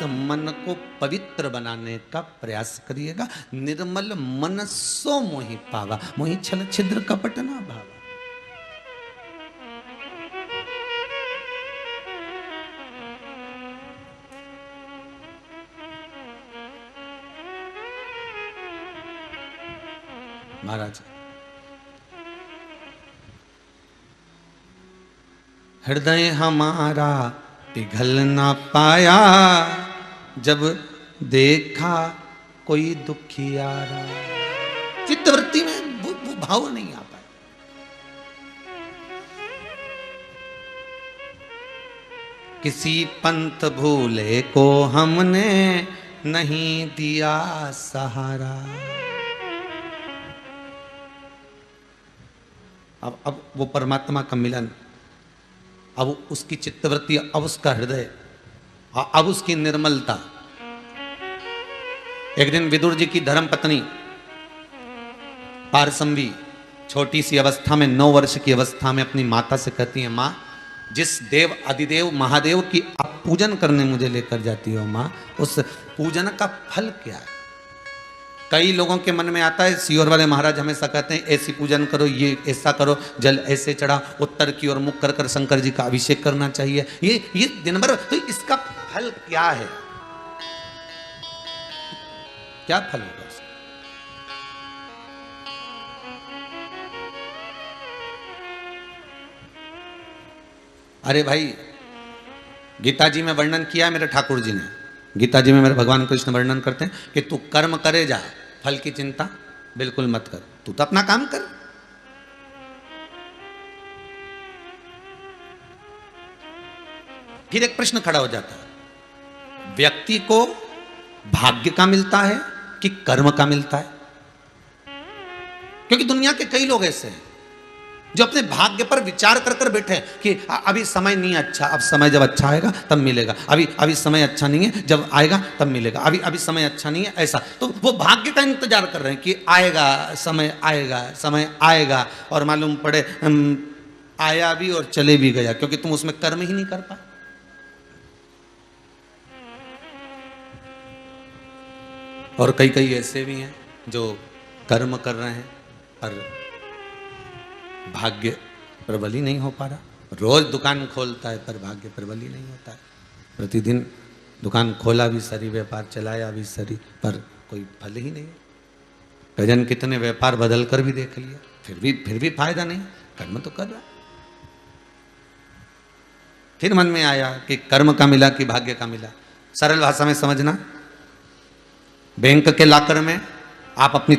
मन को पवित्र बनाने का प्रयास करिएगा। निर्मल मन सो मोहि पावा, मोहि छल छिद्र कपट ना भावा। महाराज, हृदय हमारा पिघल ना पाया, जब देखा कोई दुखियारा। चित्तवृत्ति में वो भाव नहीं आ पाया। किसी पंथ भूले को हमने नहीं दिया सहारा। अब वो परमात्मा का मिलन, अब उसकी चित्तवृत्ति, अब उसका हृदय, अब उसकी निर्मलता। एक दिन विदुर जी की धर्मपत्नी पारसंवी छोटी सी अवस्था में, 9 वर्ष की अवस्था में अपनी माता से कहती है, माँ, जिस देव अधिदेव महादेव की आप पूजन करने मुझे लेकर जाती हो माँ, उस पूजन का फल क्या है? कई लोगों के मन में आता है, सीहोर वाले महाराज हमेशा कहते हैं ऐसी पूजन करो, ये ऐसा करो, जल ऐसे चढ़ा, उत्तर की ओर मुख कर कर शंकर जी का अभिषेक करना चाहिए, ये दिन भर। तो इसका फल क्या है? क्या फल होगा उसका? अरे भाई, गीता जी में वर्णन किया मेरे ठाकुर जी ने, गीता जी में मेरे भगवान कृष्ण वर्णन करते हैं कि तू कर्म करे जा, फल की चिंता बिल्कुल मत कर, तू तो अपना काम कर। फिर एक प्रश्न खड़ा हो जाता है, व्यक्ति को भाग्य का मिलता है कि कर्म का मिलता है? क्योंकि दुनिया के कई लोग ऐसे हैं जो अपने भाग्य पर विचार कर कर बैठे कि अभी समय नहीं अच्छा, अब समय जब अच्छा आएगा तब मिलेगा, अभी समय अच्छा नहीं है, जब आएगा तब मिलेगा, अभी समय अच्छा नहीं है, ऐसा। तो वो भाग्य का इंतजार कर रहे हैं कि आएगा, समय आएगा, समय आएगा, और मालूम पड़े आया भी और चले भी गया, क्योंकि तुम उसमें कर्म ही नहीं कर पाए। और कई ऐसे भी हैं जो कर्म कर रहे हैं और भाग्य प्रबल ही नहीं हो पा रहा। रोज दुकान खोलता है पर भाग्य प्रबल ही नहीं होता है। प्रतिदिन दुकान खोला भी सही, व्यापार चलाया भी सही, पर कोई फल ही नहीं। भजन कितने व्यापार बदल कर भी देख लिया, फिर भी फायदा नहीं। कर्म तो कर रहा। फिर मन में आया कि कर्म का मिला कि भाग्य का मिला। सरल भाषा में समझना, बैंक के लॉकर में आप अपनी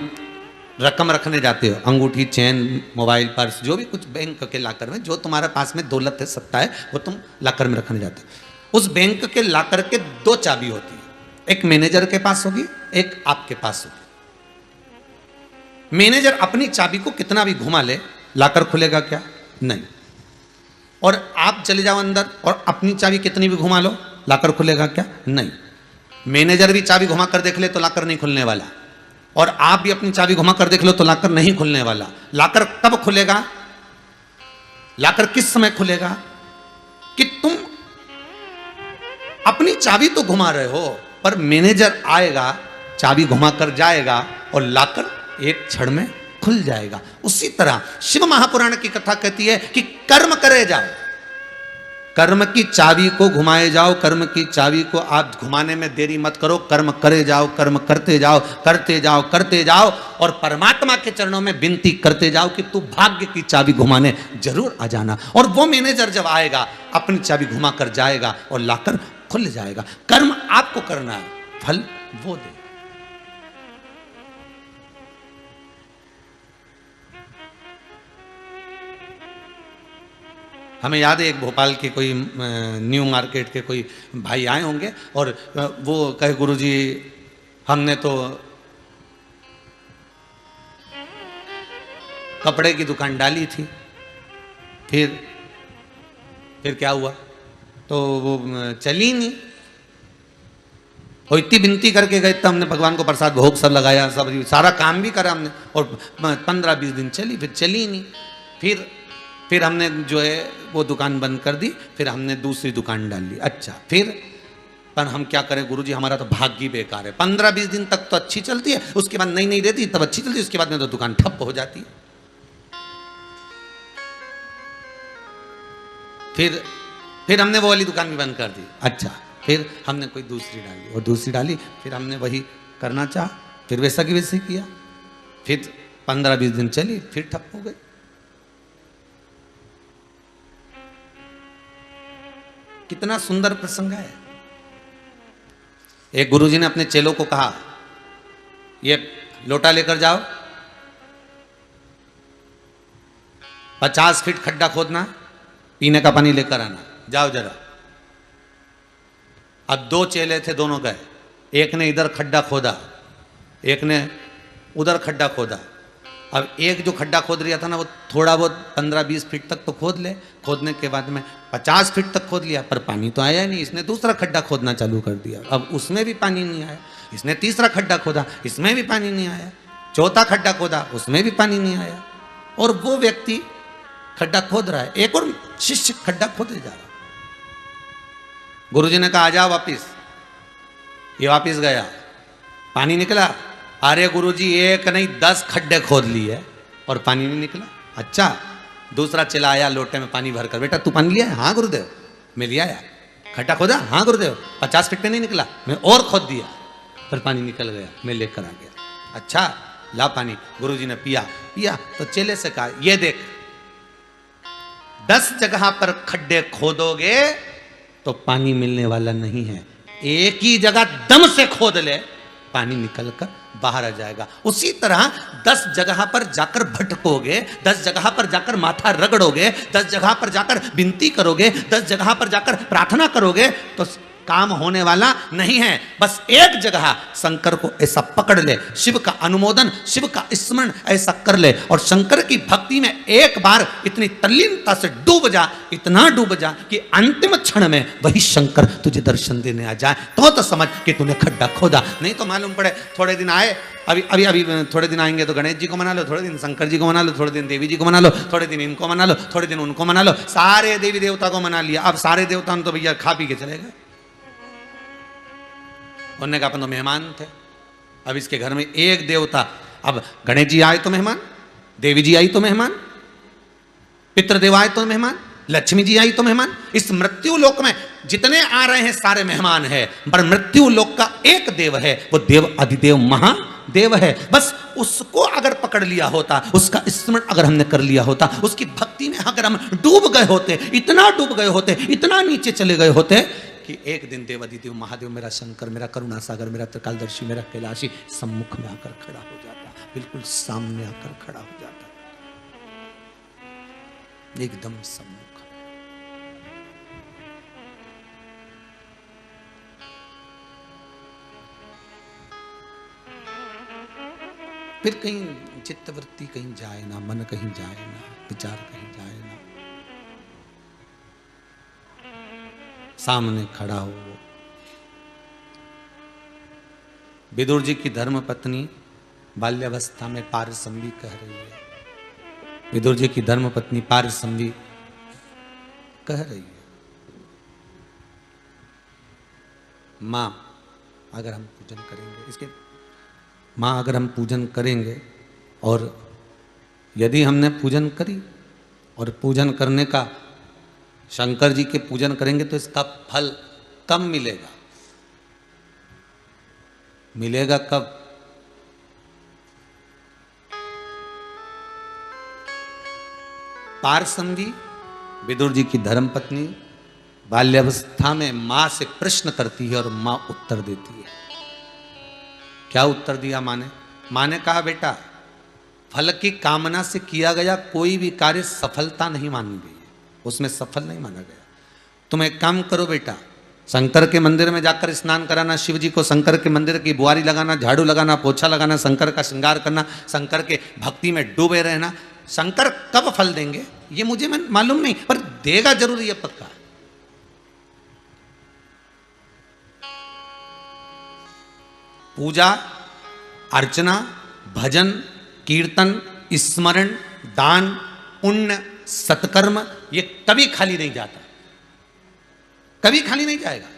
रकम रखने जाते हो, अंगूठी, चेन, मोबाइल, पर्स, जो भी कुछ बैंक के लॉकर में जो तुम्हारे पास में दौलत है, सत्ता है, वो तुम लॉकर में रखने जाते हो। उस बैंक के लॉकर के 2 चाबी होती है, एक मैनेजर के पास होगी, एक आपके पास होगी। मैनेजर अपनी चाबी को कितना भी घुमा ले, लॉकर खुलेगा क्या? नहीं। और आप चले जाओ अंदर और अपनी चाबी कितनी भी घुमा लो, लॉकर खुलेगा क्या? नहीं। मैनेजर भी चाबी घुमा कर देख ले तो लॉकर नहीं खुलने वाला, और आप भी अपनी चाबी घुमा कर देख लो तो लॉकर नहीं खुलने वाला। लॉकर कब खुलेगा? लॉकर किस समय खुलेगा? कि तुम अपनी चाबी तो घुमा रहे हो, पर मैनेजर आएगा, चाबी घुमा कर जाएगा और लॉकर एक क्षण में खुल जाएगा। उसी तरह शिव महापुराण की कथा कहती है कि कर्म करे जाओ, कर्म की चाबी को घुमाए जाओ, कर्म की चाबी को आप घुमाने में देरी मत करो, कर्म करे जाओ, कर्म करते जाओ, करते जाओ, करते जाओ, और परमात्मा के चरणों में विनती करते जाओ कि तू भाग्य की चाबी घुमाने जरूर आ जाना। और वो मैनेजर जब आएगा, अपनी चाबी घुमा कर जाएगा और लॉकर खुल जाएगा। कर्म आपको करना है, फल वो दे। हमें याद है एक भोपाल के कोई न्यू मार्केट के कोई भाई आए होंगे और वो कहे, गुरुजी हमने तो कपड़े की दुकान डाली थी, फिर क्या हुआ? तो वो चली नहीं। और इतनी विनती करके गए, तो हमने भगवान को प्रसाद भोग सब लगाया, सब सारा काम भी करा हमने, और 15-20 दिन चली, फिर चली नहीं। फिर हमने जो है वो दुकान बंद कर दी, फिर हमने दूसरी दुकान डाल ली। अच्छा, पर हम क्या करें गुरुजी, हमारा तो भाग्य बेकार है। 15-20 दिन तक तो अच्छी चलती है, उसके बाद नहीं रहती, तब अच्छी चलती है, उसके बाद में तो दुकान ठप हो जाती है। फिर हमने वो वाली दुकान भी बंद कर दी। अच्छा, फिर हमने कोई दूसरी डाली और दूसरी डाली, फिर हमने वही करना चाहा, फिर वैसा की वैसे किया, फिर 15-20 दिन चली, फिर ठप हो गई। कितना सुंदर प्रसंग है। एक गुरुजी ने अपने चेलों को कहा, ये लोटा लेकर जाओ, 50 फीट खड्डा खोदना, पीने का पानी लेकर आना, जाओ जरा। अब 2 चेले थे, दोनों गए। एक ने इधर खड्डा खोदा, एक ने उधर खड्डा खोदा। अब एक जो खड्डा खोद रहा था ना, वो थोड़ा बहुत 15-20 फीट तक तो खोद ले, खोदने के बाद में 50 फीट तक खोद लिया, पर पानी तो आया ही नहीं। इसने दूसरा खड्डा खोदना चालू कर दिया, अब उसमें भी पानी नहीं आया। इसने तीसरा खड्डा खोदा, इसमें भी पानी नहीं आया। चौथा खड्डा खोदा, उसमें भी पानी नहीं आया। और वो व्यक्ति खड्डा खोद रहा है, एक और शिष्य खड्डा खोदे जा रहा। गुरुजी ने कहा, आ जाओ वापिस। ये वापिस गया, पानी निकला। अरे गुरुजी, एक नहीं 10 खड्डे खोद लिए और पानी नहीं निकला। अच्छा, दूसरा चला आया लोटे में पानी भरकर, बेटा तू पानी लिया है? हाँ गुरुदेव, मैं लिया आया। खड्डा खोदा? हाँ गुरुदेव। 50 फीट में नहीं निकला, मैं और खोद दिया, फिर पानी निकल गया, मैं लेकर आ गया। अच्छा, ला पानी। गुरुजी ने पिया तो चेले से कहा, ये देख, 10 जगह पर खड्डे खोदोगे तो पानी मिलने वाला नहीं है। एक ही जगह दम से खोद ले, पानी निकलकर बाहर आ जाएगा। उसी तरह 10 जगह पर जाकर भटकोगे, 10 जगह पर जाकर माथा रगड़ोगे, 10 जगह पर जाकर विनती करोगे, 10 जगह पर जाकर प्रार्थना करोगे तो काम होने वाला नहीं है। बस एक जगह शंकर को ऐसा पकड़ ले, शिव का अनुमोदन, शिव का स्मरण ऐसा कर ले, और शंकर की भक्ति में एक बार इतनी तल्लीनता से डूब जा, इतना डूब जा कि अंतिम क्षण में वही शंकर तुझे दर्शन देने आ जाए, तो समझ कि तूने खड्डा खोदा। नहीं तो मालूम पड़े थोड़े दिन आए, अभी थोड़े दिन आएंगे तो गणेश जी को मना लो, थोड़े दिन शंकर जी को मना लो, थोड़े दिन देवी जी को मना लो, थोड़े दिन इनको मना लो, थोड़े दिन उनको मना लो, सारे देवी देवता को मना लिया। अब सारे देवता तो भैया खा पी के चले गए। उन्होंने कहा अपन तो मेहमान थे, अब इसके घर में एक देवता, अब गणेश जी आए तो मेहमान, देवी जी आई तो मेहमान, पितृदेव आए तो मेहमान, लक्ष्मी जी आई तो मेहमान। इस मृत्यु लोक में जितने आ रहे हैं सारे मेहमान है, पर मृत्यु लोक का एक देव है, वो देव अधिदेव महादेव है। बस उसको अगर पकड़ लिया होता, उसका स्मरण अगर हमने कर लिया होता, उसकी भक्ति में अगर हम डूब गए होते, इतना डूब गए होते, इतना नीचे चले गए होते कि एक दिन देव अधिदेव महादेव, मेरा शंकर, मेरा करुणा सागर, मेरा त्रिकालदर्शी, मेरा कैलाशी सम्मुख में आकर खड़ा हो जाता, बिल्कुल सामने आकर खड़ा हो जाता, एकदम सम्मुख। फिर कहीं चित्तवृत्ति कहीं जाए ना, मन कहीं जाए ना, विचार कहीं जाए ना, सामने खड़ा हो। विदुर जी की धर्म पत्नी बाल्यावस्था में पारसंवी कह रही है, विदुर जी की धर्म पत्नी पारसंवी कह रही है, मां अगर हम पूजन करेंगे, इसके मां अगर हम पूजन करेंगे, और यदि हमने पूजन करी और पूजन करने का, शंकर जी के पूजन करेंगे तो इसका फल कब मिलेगा? मिलेगा कब? पारसंवी विदुर जी की धर्मपत्नी बाल्यावस्था में मां से प्रश्न करती है और मां उत्तर देती है। क्या उत्तर दिया मां ने? मां ने कहा, बेटा फल की कामना से किया गया कोई भी कार्य सफलता नहीं मानी गई, उसमें सफल नहीं माना गया। तुम एक काम करो बेटा, शंकर के मंदिर में जाकर स्नान कराना, शिव जी को शंकर के मंदिर की बुआरी लगाना, झाड़ू लगाना, पोछा लगाना, शंकर का श्रृंगार करना, शंकर के भक्ति में डूबे रहना। शंकर कब फल देंगे ये मुझे मालूम नहीं, पर देगा जरूर, ये पक्का। पूजा अर्चना, भजन, कीर्तन, स्मरण, दान, पुण्य, सत्कर्म, ये कभी खाली नहीं जाता, कभी खाली नहीं जाएगा।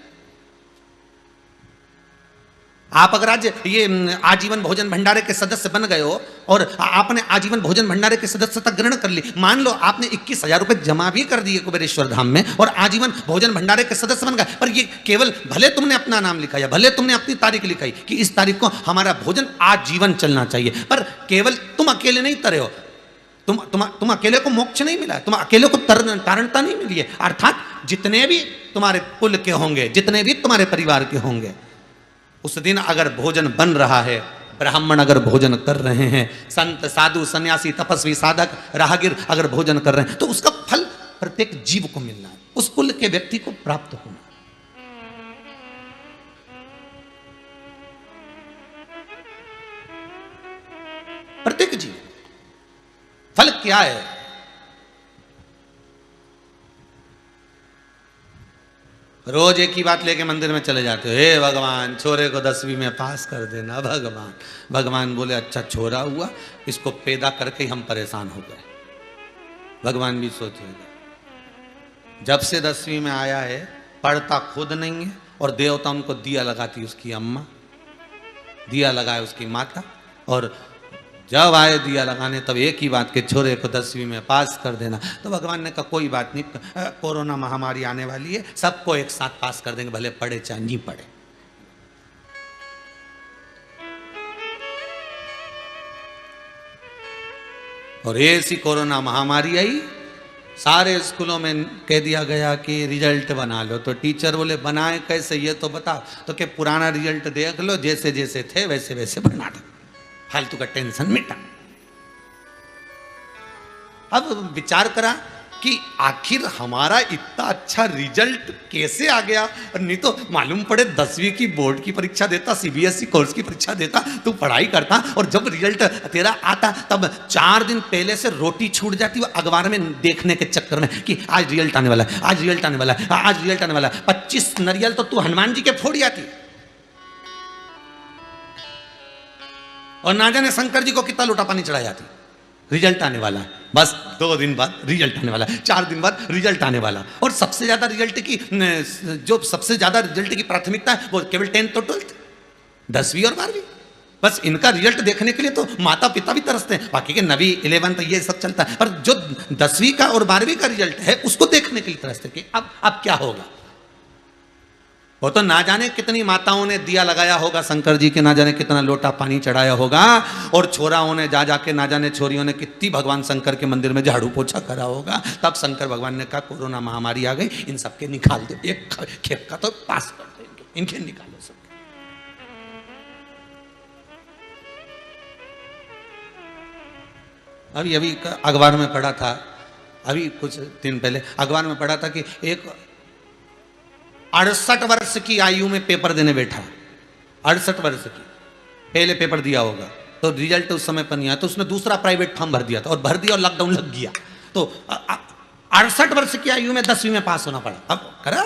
आप अगर आज ये आजीवन भोजन भंडारे के सदस्य बन गए हो और आपने आजीवन भोजन भंडारे की सदस्यता ग्रहण कर ली, मान लो आपने 21,000 रुपए जमा भी कर दिए कुबेरेश्वर धाम में और आजीवन भोजन भंडारे के सदस्य बन गए, पर ये केवल भले तुमने अपना नाम लिखा या भले तुमने अपनी तारीख लिखाई कि इस तारीख को हमारा भोजन आजीवन चलना चाहिए, पर केवल तुम अकेले नहीं तरे हो, तुम अकेले को मोक्ष नहीं मिला, तुम अकेले को तारणता नहीं मिली है। अर्थात जितने भी तुम्हारे कुल के होंगे, जितने भी तुम्हारे परिवार के होंगे, उस दिन अगर भोजन बन रहा है, ब्राह्मण अगर भोजन कर रहे हैं, संत साधु सन्यासी तपस्वी साधक राहगीर अगर भोजन कर रहे हैं, तो उसका फल प्रत्येक जीव को मिलना है, उस कुल के व्यक्ति को प्राप्त होना। प्रत्येक जीव। फल क्या है? रोज एक ही बात लेके मंदिर में चले जाते हो, हे भगवान छोरे को 10वीं में पास कर देना भगवान। भगवान बोले अच्छा छोरा हुआ, इसको पैदा करके ही हम परेशान हो गए। भगवान भी सोचेगा जब से 10वीं में आया है पढ़ता खुद नहीं है और देवता उनको दिया लगाती उसकी अम्मा, दिया लगाए उसकी माता, और जब आए दिया लगाने तब एक ही बात के छोरे को 10वीं में पास कर देना। तो भगवान ने कहा कोई बात नहीं, कोरोना महामारी आने वाली है, सबको एक साथ पास कर देंगे, भले पढ़े चाहे नहीं पढ़े। और ऐसी कोरोना महामारी आई, सारे स्कूलों में कह दिया गया कि रिजल्ट बना लो। तो टीचर बोले बनाए कैसे ये तो बता, तो कि पुराना रिजल्ट देख लो, जैसे जैसे थे वैसे वैसे बना दो, फालतू का टेंशन मिटा। अब विचार करा कि आखिर हमारा इतना अच्छा रिजल्ट कैसे आ गया, और नहीं तो मालूम पड़े 10वीं की बोर्ड की परीक्षा देता, सीबीएसई कोर्स की परीक्षा देता, तू पढ़ाई करता और जब रिजल्ट तेरा आता तब 4 दिन पहले से रोटी छूट जाती वो अखबार में देखने के चक्कर में कि आज रिजल्ट आने वाला है, आज रिजल्ट आने वाला है, आज रिजल्ट आने वाला है। 25 नारियल तो तू हनुमान जी के फोड़ जाती, और ना जाने शंकर जी को कितना लोटा पानी चढ़ा जाती। रिजल्ट आने वाला है, बस 2 दिन बाद रिजल्ट आने वाला है, 4 दिन बाद रिजल्ट आने वाला। और सबसे ज्यादा रिजल्ट की जो सबसे ज्यादा रिजल्ट की प्राथमिकता है वो केवल 10th और 12th, 10वीं और 12वीं। बस इनका रिजल्ट देखने के लिए तो माता पिता भी तरसते हैं, बाकी के 9वीं 11th ये सब चलता है, पर जो 10वीं का और 12वीं का रिजल्ट है उसको देखने के लिए तरसते कि अब क्या होगा। वो तो ना जाने कितनी माताओं ने दिया लगाया होगा शंकर जी के, ना जाने कितना लोटा पानी चढ़ाया होगा, और छोराओं ने जा जाके ना जाने छोरियों ने कितनी भगवान शंकर के मंदिर में झाड़ू पोछा करा होगा। तब शंकर भगवान ने कहा कोरोना महामारी आ गई, इन सबके निकाल दो, एक खेप का तो पास कर देंगे, इनके निकालो सब। अभी अखबार में पढ़ा था, अभी कुछ दिन पहले अखबार में पढ़ा था कि एक 68 वर्ष की आयु में पेपर देने बैठा, 68 वर्ष की, पहले पेपर दिया होगा तो रिजल्ट उस समय पर नहीं आया, तो उसने दूसरा प्राइवेट फॉर्म भर दिया था और भर दिया और लॉकडाउन लग गया, तो 68 वर्ष की आयु में 10वीं में पास होना पड़ा। अब करा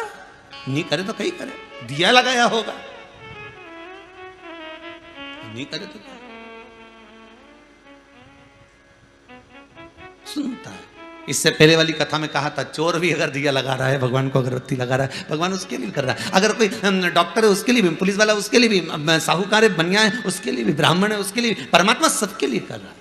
नहीं करे तो कहीं करे, दिया लगाया होगा, नहीं करे तो क्या सुनता है। इससे पहले वाली कथा में कहा था चोर भी अगर दिया लगा रहा है, भगवान को अगरबत्ती लगा रहा है, भगवान उसके लिए कर रहा है। अगर कोई डॉक्टर है उसके लिए भी, पुलिस वाला उसके लिए भी, साहूकार है, बनिया है उसके लिए भी, ब्राह्मण है उसके लिए भी, परमात्मा सबके लिए कर रहा है।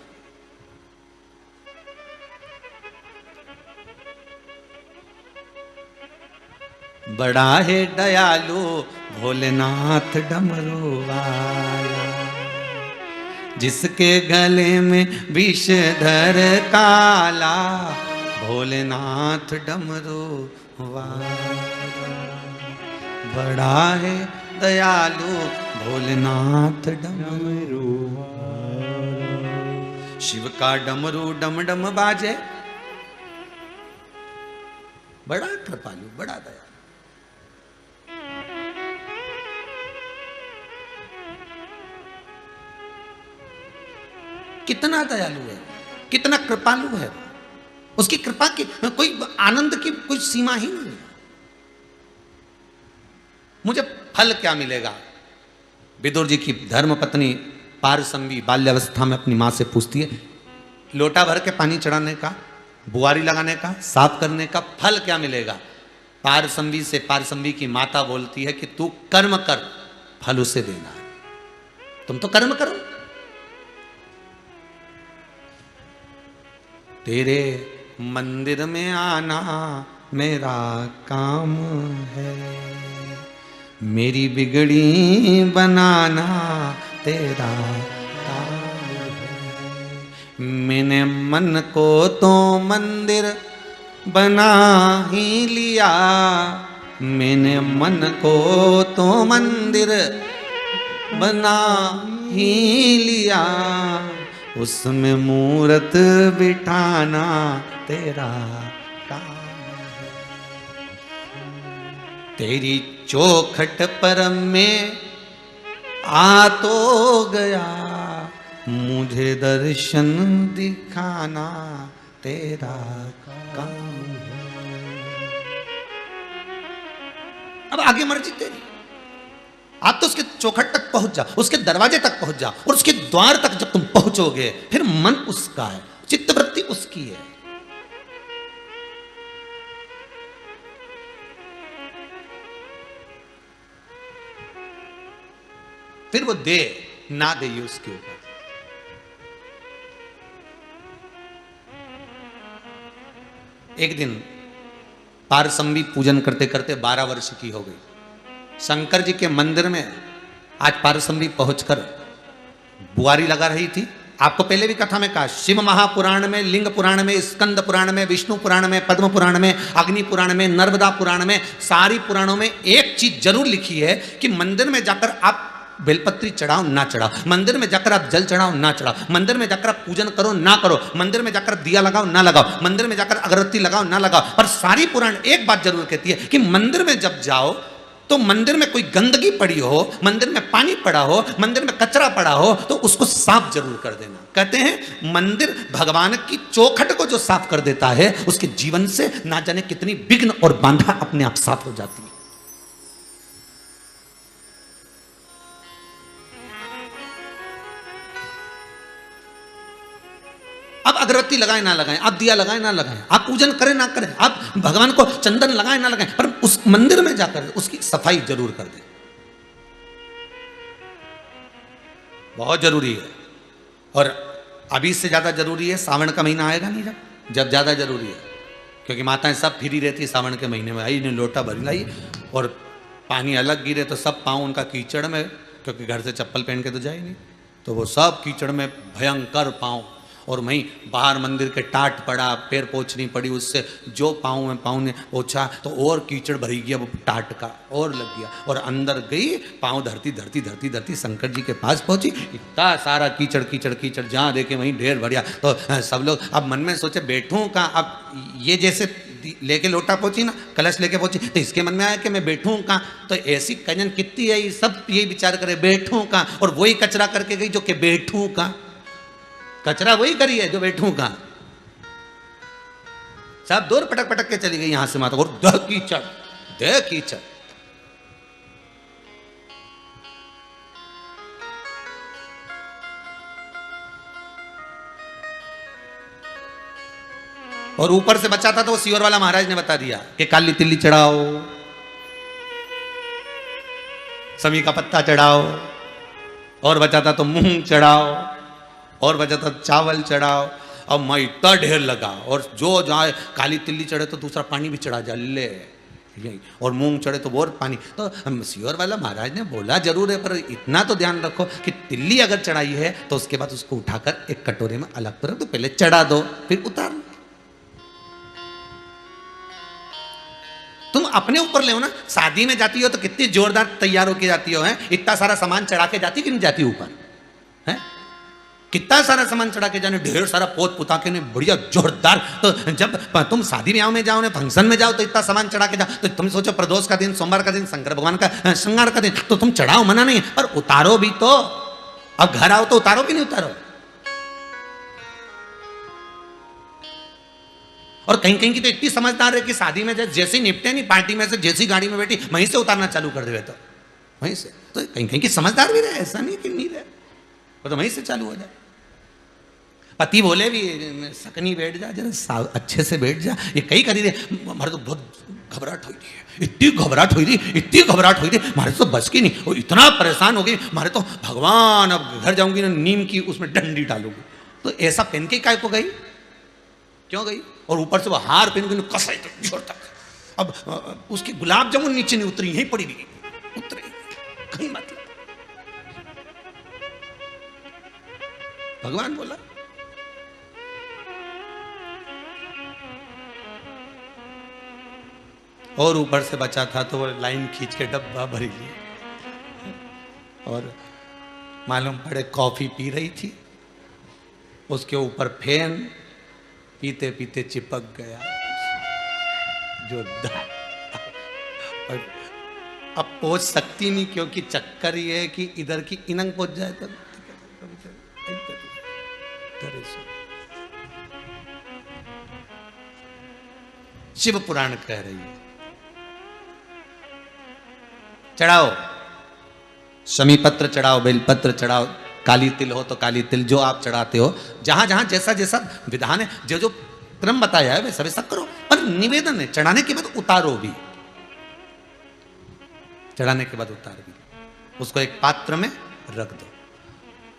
बड़ा है दयालु भोलेनाथ डमरू वाला, जिसके गले में विषधर काला, भोलेनाथ डमरू वाला। बड़ा है दयालु भोलेनाथ डमरू वाला। शिव का डमरू डम डम बाजे, बड़ा कृपालु, बड़ा दयालु। कितना दयालु है, कितना कृपालु है, उसकी कृपा की कोई आनंद की कोई सीमा ही नहीं है। मुझे फल क्या मिलेगा? विदुर जी की धर्म पत्नी पारसंवी बाल्यावस्था में अपनी मां से पूछती है, लोटा भर के पानी चढ़ाने का, बुआरी लगाने का, साफ करने का फल क्या मिलेगा? पारसंवी से पारसंवी की माता बोलती है कि तू कर्म कर, फल उसे देना है। तुम तो कर्म करो। तेरे मंदिर में आना मेरा काम है, मेरी बिगड़ी बनाना तेरा काम है। मैंने मन को तो मंदिर बना ही लिया, मैंने मन को तो मंदिर बना ही लिया, उसमें मूरत बिठाना तेरा काम है। तेरी चौखट पर मैं आ तो गया, मुझे दर्शन दिखाना तेरा काम है। अब आगे मर्जी तेरी, आप तो उसके चौखट तक पहुंच जा, उसके दरवाजे तक पहुंच जा, और उसके द्वार तक जब तुम पहुंचोगे फिर मन उसका है, चित्तवृत्ति उसकी है। फिर वो दे ना दे ये उसके ऊपर। एक दिन पारसंबी पूजन करते करते 12 वर्ष की हो गई। शंकर जी के मंदिर में आज पारसंबी पहुंचकर बुआरी लगा रही थी। आपको पहले भी कथा में कहा, शिव महापुराण में, लिंग पुराण में, स्कंद पुराण में, विष्णु पुराण में, पद्म पुराण में, अग्नि पुराण में, नर्मदा पुराण में, सारी पुराणों में एक चीज जरूर लिखी है कि मंदिर में जाकर आप बेलपत्री चढ़ाओ ना चढ़ाओ, मंदिर में जाकर आप जल चढ़ाओ ना चढ़ाओ, मंदिर में जाकर आप पूजन करो ना करो, मंदिर में जाकर दिया लगाओ ना लगाओ, मंदिर में जाकर अगरबत्ती लगाओ ना लगाओ। पर सारी पुराण एक बात जरूर कहती है कि मंदिर में जब जाओ तो मंदिर में कोई गंदगी पड़ी हो, मंदिर में पानी पड़ा हो, मंदिर में कचरा पड़ा हो तो उसको साफ जरूर कर देना। कहते हैं मंदिर भगवान की चौखट को जो साफ कर देता है उसके जीवन से ना जाने कितनी विघ्न और बाधा अपने आप साफ हो जाती है। आप अगरबत्ती लगाएं ना लगाएं, आप दिया लगाएं ना लगाएं, आप पूजन करें ना करें, आप भगवान को चंदन लगाएं ना लगाएं, पर उस मंदिर में जाकर उसकी सफाई जरूर कर दें। बहुत जरूरी है। और अभी से ज्यादा जरूरी है, सावन का महीना आएगा नहीं जब ज्यादा जरूरी है, क्योंकि माताएं सब फिरी रहती है सावन के महीने में। आई ने लोटा भरी लाई और पानी अलग गिरे तो सब पाँव उनका कीचड़ में, क्योंकि घर से चप्पल पहन के तो जाए नहीं, तो वो सब कीचड़ में भयंकर पाँव। और वहीं बाहर मंदिर के टाट पड़ा, पैर पोछनी पड़ी, उससे जो पाँव में पाँव ने पोछा तो और कीचड़ भरी गया वो टाट का और लग गया। और अंदर गई, पाँव धरती धरती धरती धरती शंकर जी के पास पहुंची, इतना सारा कीचड़ कीचड़ कीचड़, जहाँ देखे वहीं ढेर भरिया। तो सब लोग अब मन में सोचे बैठूं कहाँ। अब ये जैसे लेके लोटा पहुंची ना, कलश लेके पहुंची, तो इसके मन में आया कि मैं बैठूं कहाँ। तो ऐसी कजन कितनी है, ये सब यही विचार करे बैठूं कहाँ, और वही कचरा करके गई जो कि बैठूं कहाँ। कचरा वही करी है जो बैठूं कहाँ। सब दूर पटक पटक के चली गई यहां से माता, और दह कीचड़ दह कीचड़। और ऊपर से बचा था तो वो सीवर वाला महाराज ने बता दिया कि काली तिल्ली चढ़ाओ, समी का पत्ता चढ़ाओ, और बचा था तो मूंग चढ़ाओ, और बचा था चावल चढ़ाओ। अब मैं इतना ढेर लगा, और जो जाए काली तिल्ली चढ़े तो दूसरा पानी भी चढ़ा जा ले यही, और मूंग चढ़े तो और पानी। तो सीवर वाला महाराज ने बोला जरूर है, पर इतना तो ध्यान रखो कि तिल्ली अगर चढ़ाई है तो उसके बाद उसको उठाकर एक कटोरे में अलग कर दो, पहले चढ़ा दो फिर उतार। तुम अपने ऊपर ले हो ना, शादी में जाती हो तो कितनी जोरदार तैयार होके जाती हो, है इतना सारा सामान चढ़ा के जाती कि नहीं जाती ऊपर, है कितना सारा सामान चढ़ा के जाने, ढेर सारा पोत पुता के ने बढ़िया जोरदार। तो जब तुम शादी ब्याह में जाओ, फंक्शन में जाओ तो इतना सामान चढ़ा के जाओ, तो तुम सोचो प्रदोष का दिन, सोमवार का दिन, शंकर भगवान का श्रृंगार का दिन, तो तुम चढ़ाओ मना नहीं, पर उतारो भी तो। अब घर आओ तो उतारो कि नहीं उतारो। और कहीं कहीं की तो इतनी समझदार है कि शादी में जैसे ही निपटे नहीं, पार्टी में से जैसी गाड़ी में बैठी वहीं से उतारना चालू कर दे, तो वहीं से। तो कहीं कहीं की समझदार भी रहे, ऐसा नहीं कि नहीं रहे, वो तो वहीं से चालू हो जाए। पति बोले भी सकनी बैठ जा, जरा अच्छे से बैठ जा, ये कहीं करी दे, हमारे तो बहुत घबराहट हुई थी, इतनी घबराहट हुई थी, इतनी घबराहट हुई थी, हमारे तो बस की नहीं, वो इतना परेशान हो गई, हमारे तो भगवान अब घर जाऊंगी ना नीम की उसमें डंडी डालूंगी। तो ऐसा पहन के काय को गई, क्यों गई? और ऊपर से वो हार पहन के कसा जोर तक, अब उसकी गुलाब जामुन नीचे नहीं उतरी, यहीं पड़ी गई, उतरे कहीं मतलब। भगवान बोला और ऊपर से बचा था तो वो लाइन खींच के डब्बा भरी ली, और मालूम पड़े कॉफी पी रही थी, उसके ऊपर फैन, पीते पीते चिपक गया जो अब पहुंच सकती नहीं, क्योंकि चक्कर ये है कि इधर की इनंग पहुंच जाए तो शिव पुराण कह रही है चढ़ाओ, शमीपत्र चढ़ाओ, बेलपत्र चढ़ाओ, काली तिल हो तो काली तिल, जो आप चढ़ाते हो, जहां जहां जैसा जैसा विधान है, जो जो क्रम बताया है वैसा वैसा करो। पर निवेदन है, चढ़ाने के बाद उतारो भी, चढ़ाने के बाद उतार भी, उसको एक पात्र में रख दो,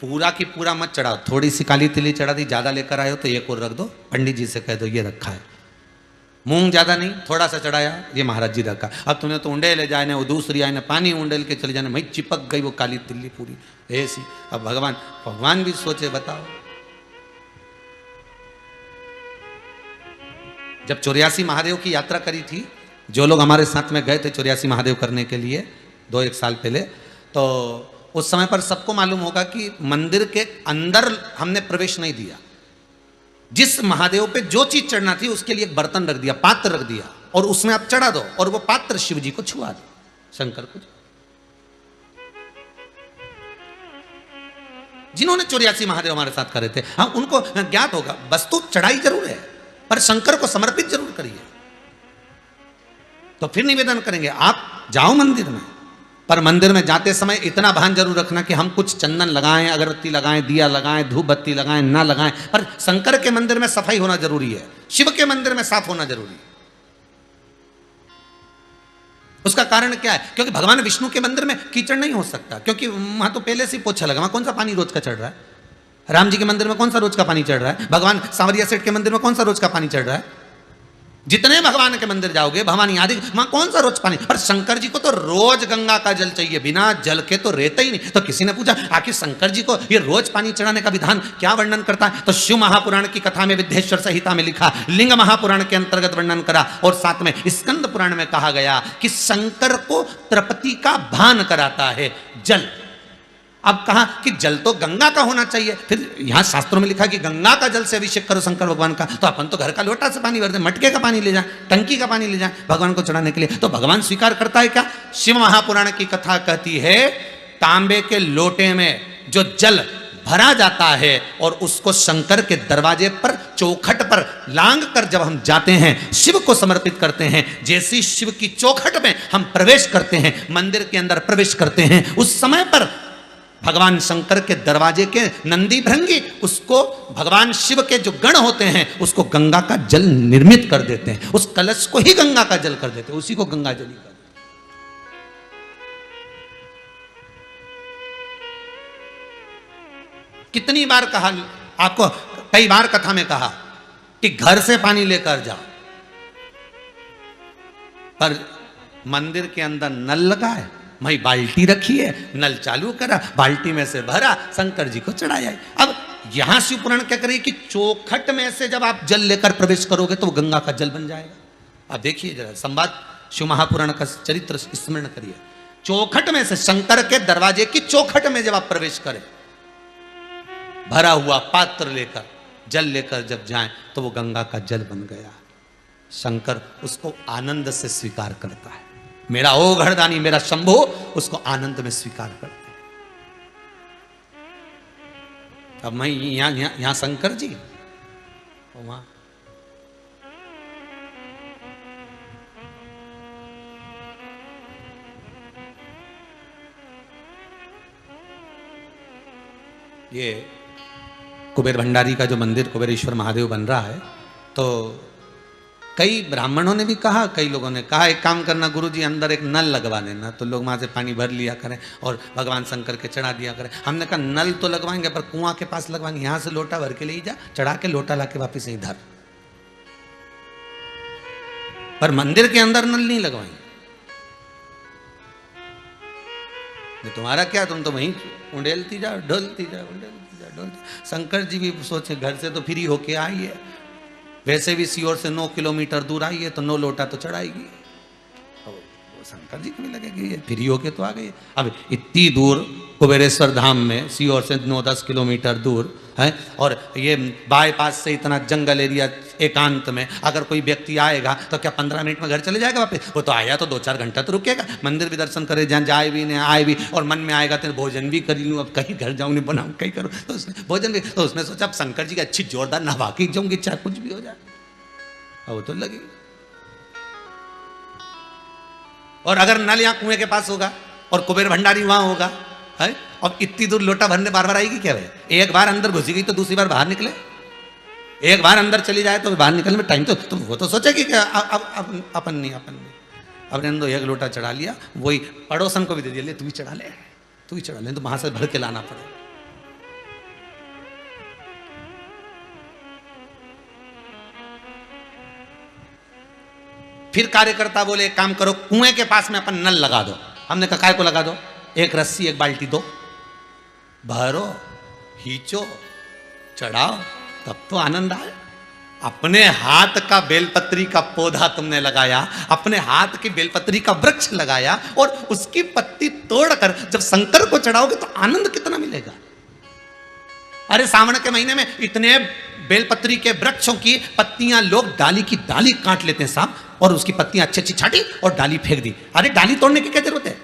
पूरा की पूरा मत चढ़ाओ, थोड़ी सी काली तिली चढ़ा दी, ज्यादा लेकर आए हो तो एक और रख दो, पंडित जी से कह दो ये रखा है, मूंग ज्यादा नहीं थोड़ा सा चढ़ाया, ये महाराज जी रखा, अब तुमने तो उंडे ले जाए, वो दूसरी आए ना पानी उंडेल के चले जाने, मैं चिपक गई वो काली तिल्ली पूरी ऐसी। अब भगवान भी सोचे, बताओ जब 84 महादेव की यात्रा करी थी, जो लोग हमारे साथ में गए थे 84 महादेव करने के लिए 2-1 साल पहले, तो उस समय पर सबको मालूम होगा कि मंदिर के अंदर हमने प्रवेश नहीं दिया, जिस महादेव पे जो चीज चढ़ना थी उसके लिए एक बर्तन रख दिया, पात्र रख दिया, और उसमें आप चढ़ा दो, और वो पात्र शिव जी को छुआ दो, शंकर को। जिन्होंने 84 महादेव हमारे साथ करे थे, हाँ उनको ज्ञात होगा, वस्तु चढ़ाई जरूर है पर शंकर को समर्पित जरूर करिए। तो फिर निवेदन करेंगे, आप जाओ मंदिर में, पर मंदिर में जाते समय इतना भान जरूर रखना कि हम कुछ चंदन लगाएं, अगरबत्ती लगाएं, दिया लगाएं, धूप बत्ती लगाएं, ना लगाएं, पर शंकर के मंदिर में सफाई होना जरूरी है, शिव के मंदिर में साफ होना जरूरी है। उसका कारण क्या है? क्योंकि भगवान विष्णु के मंदिर में कीचड़ नहीं हो सकता, क्योंकि वहां तो पहले से पोछा लगा, वहां कौन सा पानी रोज का चढ़ रहा है? राम जी के मंदिर में कौन सा रोज का पानी चढ़ रहा है? भगवान सांवरिया सेठ के मंदिर में कौन सा रोज का पानी चढ़ रहा है? जितने भगवान के मंदिर जाओगे, भवानी आदि, वहां कौन सा रोज पानी? पर शंकर जी को तो रोज गंगा का जल चाहिए, बिना जल के तो रहते ही नहीं। तो किसी ने पूछा आखिर शंकर जी को ये रोज पानी चढ़ाने का विधान क्या वर्णन करता है? तो शिव महापुराण की कथा में विद्येश्वर संहिता में लिखा, लिंग महापुराण के अंतर्गत वर्णन करा, और साथ में स्कंद पुराण में कहा गया कि शंकर को तृप्ति का भान कराता है जल। अब कहा कि जल तो गंगा का होना चाहिए, फिर यहां शास्त्रों में लिखा कि गंगा का जल से अभिषेक करो शंकर भगवान का, तो अपन तो घर का लोटा से पानी भर दे, मटके का पानी ले जाए, टंकी का पानी ले जाए भगवान को चढ़ाने के लिए, तो भगवान स्वीकार करता है क्या? शिव महापुराण की कथा कहती है तांबे के लोटे में जो जल भरा जाता है और उसको शंकर के दरवाजे पर चौखट पर लांग कर जब हम जाते हैं, शिव को समर्पित करते हैं, जैसी शिव की चौखट में हम प्रवेश करते हैं, मंदिर के अंदर प्रवेश करते हैं, उस समय पर भगवान शंकर के दरवाजे के नंदी भृंगी उसको भगवान शिव के जो गण होते हैं उसको गंगा का जल निर्मित कर देते हैं, उस कलश को ही गंगा का जल कर देते हैं, उसी को गंगा जल ही कर देते हैं। कितनी बार कहा आपको, कई बार कथा में कहा कि घर से पानी लेकर जाओ, पर मंदिर के अंदर नल लगा है, वही बाल्टी रखी है, नल चालू करा, बाल्टी में से भरा, शंकर जी को चढ़ाया। अब यहां शिव पुराण क्या करे कि चौखट में से जब आप जल लेकर प्रवेश करोगे तो वो गंगा का जल बन जाएगा। अब देखिए जरा संवाद शिव महापुराण का चरित्र स्मरण करिए, चौखट में से शंकर के दरवाजे की चौखट में जब आप प्रवेश करें, भरा हुआ पात्र लेकर जल लेकर जब जाएं तो वो गंगा का जल बन गया। शंकर उसको आनंद से स्वीकार करता है, मेरा ओ घड़दानी, मेरा शंभो, उसको आनंद में स्वीकार करते हैं। अब मैं यहां शंकर जी, वहां ये कुबेर भंडारी का जो मंदिर कुबेरेश्वर महादेव बन रहा है, तो कई ब्राह्मणों ने भी कहा, कई लोगों ने कहा एक काम करना गुरुजी, अंदर एक नल लगवा देना, तो लोग वहाँ से पानी भर लिया करें और भगवान शंकर के चढ़ा दिया करें। हमने कहा नल तो लगवाएंगे पर कुआं के पास लगवाएंगे, यहाँ से लोटा भर के ले जा, चढ़ा के लोटा ला के वापिस यहीं धर, पर मंदिर के अंदर नल नहीं लगवाएंगे। तुम्हारा क्या, तुम तो वहीं उंडेलती जाओ, ढोलती जाओ, उंडेलती जाओ, ढोलती। शंकर जी भी सोचे घर से तो फ्री होके आई है, वैसे भी सीहोर से 9 किलोमीटर दूर आई है, तो 9 लोटा तो चढ़ाएगी। शंकर जी को भी लगे कि ये फ्री होके तो आ गई। अब इतनी दूर कुबेरेश्वर धाम में सीहोर से 9-10 किलोमीटर दूर है, और ये बाईपास से इतना जंगल एरिया एकांत में अगर कोई व्यक्ति आएगा तो क्या 15 मिनट में घर चले जाएगा वापस? वो तो आया तो 2-4 घंटा तो रुकेगा, मंदिर भी दर्शन करे, जहाँ जाए भी नहीं आए भी, और मन में आएगा तो भोजन भी कर लूँ, अब कहीं घर जाऊँ नहीं बनाऊँ कहीं करूँ, तो उसने भोजन भी, तो उसने सोचा अब शंकर जी की अच्छी जोरदार नहा के जाऊँगी, चाहे कुछ भी हो जाए। अब वो तो लगेगी। और अगर नल यहाँ कुएं के पास होगा और कुबेर भंडारी वहां होगा, है, और इतनी दूर लोटा भरने बार बार आएगी क्या? भाई एक बार अंदर घुसी गई तो दूसरी बार बाहर निकले, एक बार अंदर चली जाए तो बाहर निकलने में टाइम तो वो तो सोचेगी कि अब अपन नहीं, अपने अंदर एक लोटा चढ़ा लिया, वही पड़ोसन को भी दे दिया, ले तू ही चढ़ा ले, तू ही चढ़ा ले, तो वहां से भर के लाना पड़े। फिर कार्यकर्ता बोले एक काम करो, कुएं के पास में अपन नल लगा दो। हमने कहा काय को लगा दो? एक रस्सी एक बाल्टी दो, भरो, खींचो, चढ़ाओ, तब तो आनंद आए। अपने हाथ का बेलपत्री का पौधा तुमने लगाया, अपने हाथ की बेलपत्री का वृक्ष लगाया, और उसकी पत्ती तोड़कर जब शंकर को चढ़ाओगे तो आनंद कितना मिलेगा। अरे सावन के महीने में इतने बेलपत्री के वृक्षों की पत्तियां लोग डाली की डाली काट लेते हैं साहब, और उसकी पत्तियां अच्छी अच्छी छाटी और डाली फेंक दी। अरे डाली तोड़ने की क्या जरूरत है?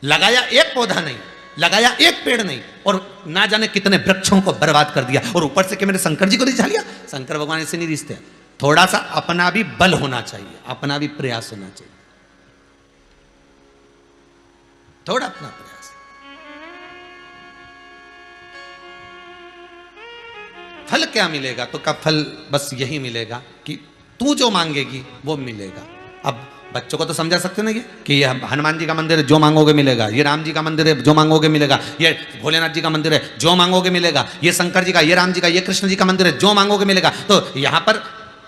लगाया एक पौधा नहीं, लगाया एक पेड़ नहीं, और ना जाने कितने वृक्षों को बर्बाद कर दिया, और ऊपर से कि मैंने शंकर जी को रिझा लिया। शंकर भगवान ऐसे नहीं रिझते। थोड़ा सा अपना भी बल होना चाहिए, अपना भी प्रयास होना चाहिए, थोड़ा अपना प्रयास। फल क्या मिलेगा? तो का फल बस यही मिलेगा कि तू जो मांगेगी वो मिलेगा। अब बच्चों को तो समझा सकते ना ये कि ये हनुमान जी का मंदिर है, जो मांगोगे मिलेगा, ये राम जी का मंदिर है, जो मांगोगे मिलेगा, ये भोलेनाथ जी का मंदिर है, जो मांगोगे मिलेगा, ये शंकर जी का, ये राम जी का, ये कृष्ण जी का मंदिर है, जो मांगोगे मिलेगा। तो यहां पर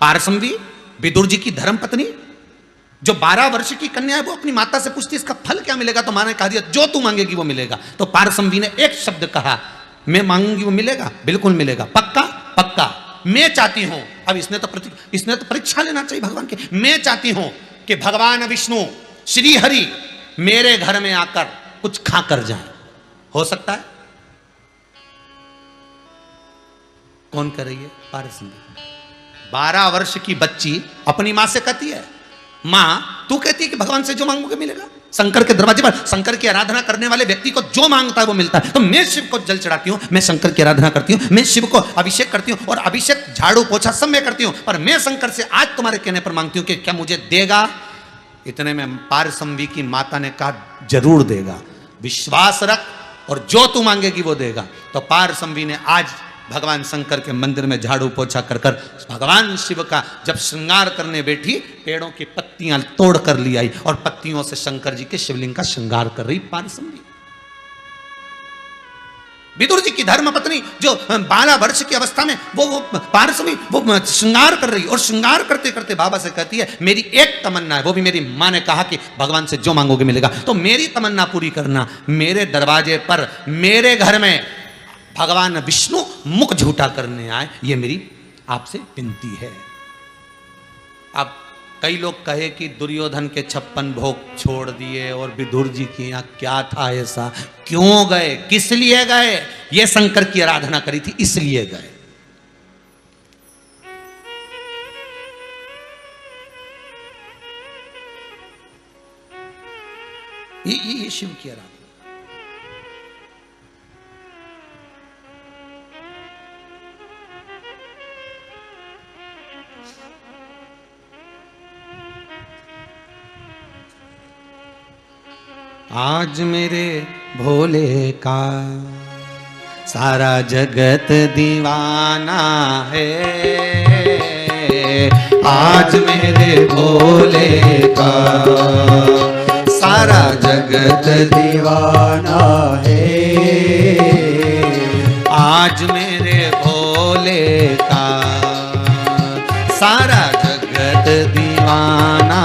पारसमवी विदुर जी की धर्म पत्नी जो 12 वर्ष की कन्या है, वो अपनी माता से पूछती इसका फल क्या मिलेगा? तो मां ने कहा दिया जो तू मांगेगी वो मिलेगा। तो पारसमवी ने एक शब्द कहा, मैं मांगूंगी वो मिलेगा, बिल्कुल मिलेगा, पक्का पक्का। मैं चाहती हूं, अब इसने तो परीक्षा लेना चाहिए भगवान की। मैं चाहती हूं कि भगवान विष्णु श्री हरि मेरे घर में आकर कुछ खा कर जाए। हो सकता है? कौन कर रही है? पारसमवी। 12 वर्ष की बच्ची अपनी मां से कहती है, मां तू कहती है कि भगवान से जो मांगोगे मिलेगा। शंकर के दरवाजे पर शंकर की आराधना करने वाले व्यक्ति को जो मांगता है वो मिलता है। तो मैं शिव को जल चढ़ाती हूं, मैं शंकर की आराधना करती हूं, मैं शिव को अभिषेक करती हूं, और अभिषेक झाड़ू पोछा सब मैं करती हूं, पर मैं शंकर से आज तुम्हारे कहने पर मांगती हूं कि क्या मुझे देगा? इतने में पारसमवी की माता ने कहा जरूर देगा, विश्वास रख, और जो तू मांगेगी वो देगा। तो पारसमवी ने आज भगवान शंकर के मंदिर में झाड़ू पोछा कर कर भगवान शिव का जब श्रृंगार करने बैठी, पेड़ों की पत्तियां तोड़ कर ली आई, और पत्तियों से शंकर जी के शिवलिंग का श्रृंगार कर रही पारसमवी। विदुर जी की धर्म पत्नी जो 12 वर्ष की अवस्था में वो पारसमवी वो श्रृंगार कर रही, और श्रृंगार करते करते बाबा से कहती है मेरी एक तमन्ना है, वो भी मेरी मां ने कहा कि भगवान से जो मांगोगे मिलेगा, तो मेरी तमन्ना पूरी करना, मेरे दरवाजे पर मेरे घर में भगवान विष्णु मुख झूठा करने आए, ये मेरी आपसे विनती है। अब कई लोग कहे कि दुर्योधन के 56 भोग छोड़ दिए और विदुर जी के यहाँ क्या था ऐसा, क्यों गए, किस लिए गए? ये शंकर की आराधना करी थी इसलिए गए। ये शिव की आराधना। आज मेरे भोले का सारा जगत दीवाना है आज मेरे भोले का, सारा जगत दीवाना है आज मेरे भोले का, सारा जगत दीवाना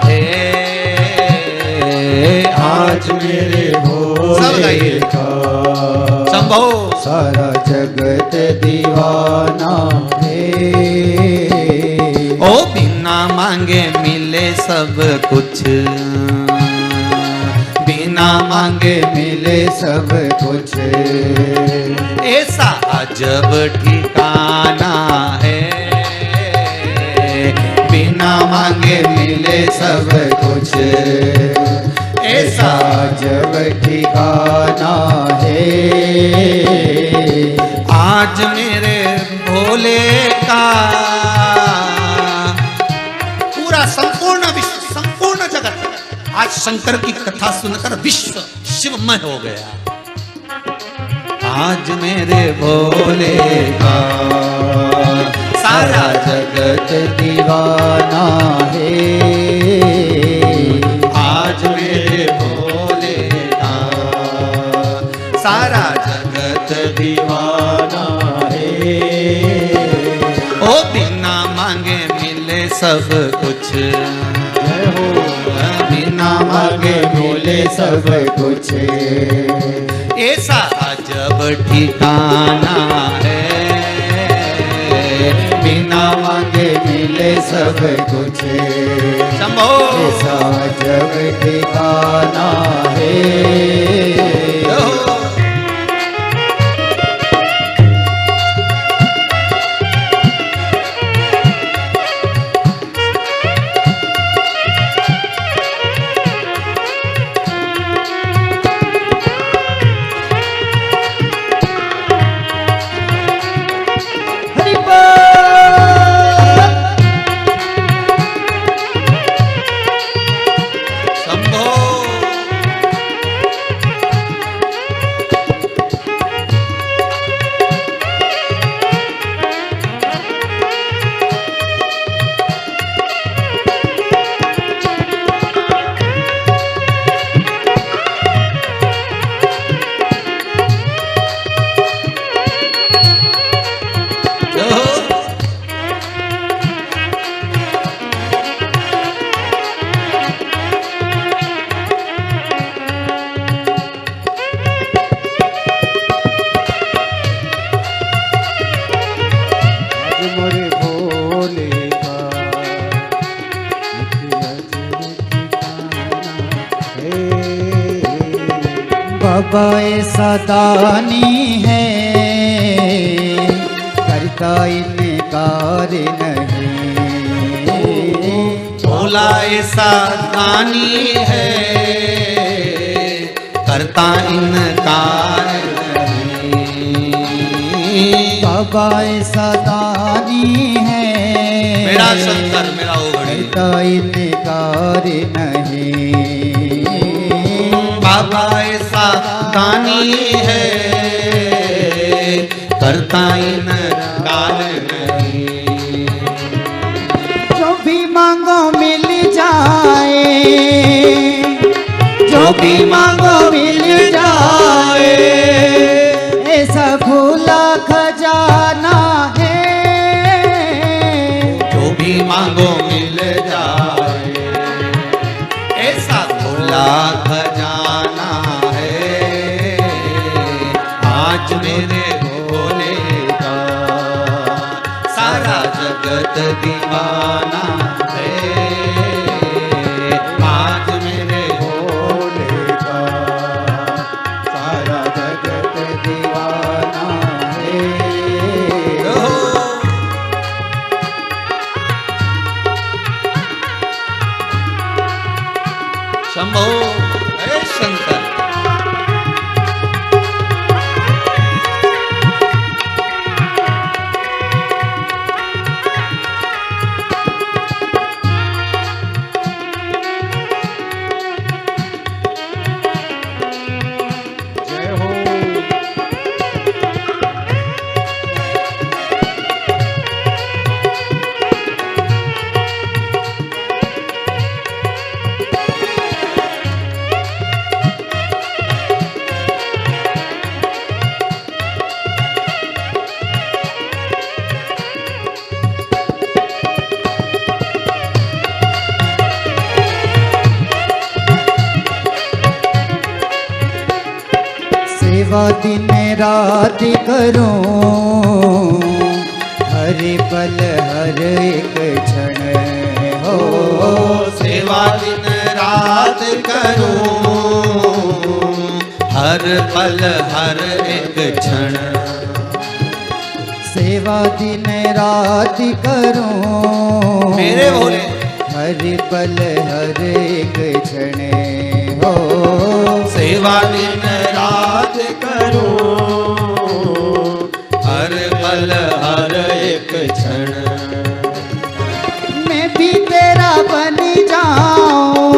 है आज मेरे भोले का, संभो सारा जगत दीवाना है। ओ बिना मांगे मिले सब कुछ, बिना मांगे मिले सब कुछ, ऐसा अजब ठिकाना है बिना मांगे मिले सब कुछ, ऐसा अजब ठिकाना है आज मेरे भोले का। पूरा संपूर्ण विश्व, संपूर्ण जगत आज शंकर की कथा सुनकर विश्व शिवमय हो गया। आज मेरे भोले का सारा जगत दीवाना है आज मेरे भोले का, सारा जगत दीवाना है। ओ बिना मांगे मिले सब कुछ, बिना मांगे मिले सब कुछ, ऐसा अजब ठिकाना है बिना मांगे मिले सब कुछ, शंभो ऐसा अजब ठिकाना है। बाबा ऐसा दानी है करता इनकार नहीं, भोला ऐसा दानी है करता इनकार नहीं। बाबा ऐसा दानी है मेरा शंकर मेरा ओघड़ी, करता इनकार नहीं। बाबा ऐसा दानी है करता इनकार नहीं। जो भी मांगो मिल जाए, जो भी मांगो मिल जाए, ऐसा खुला खजाना है। जो भी मांगो मिल जाए, ऐसा खुला खजाना है आज मेरे भोले का, सारा जगत दीवाना है आज मेरे भोले का, सारा जगत दीवाना है। शंभो हे शंकर। सेवा दिन रात करूं, हर पल हर एक क्षण हो। सेवा दिन रात करूं, हर पल हर एक क्षण। सेवा दिन रात करूं, मेरे भोले हर पल हर एक क्षण हो। सेवा दिन रात करूं, हर पल हर एक क्षण। मैं भी तेरा बन जाऊं,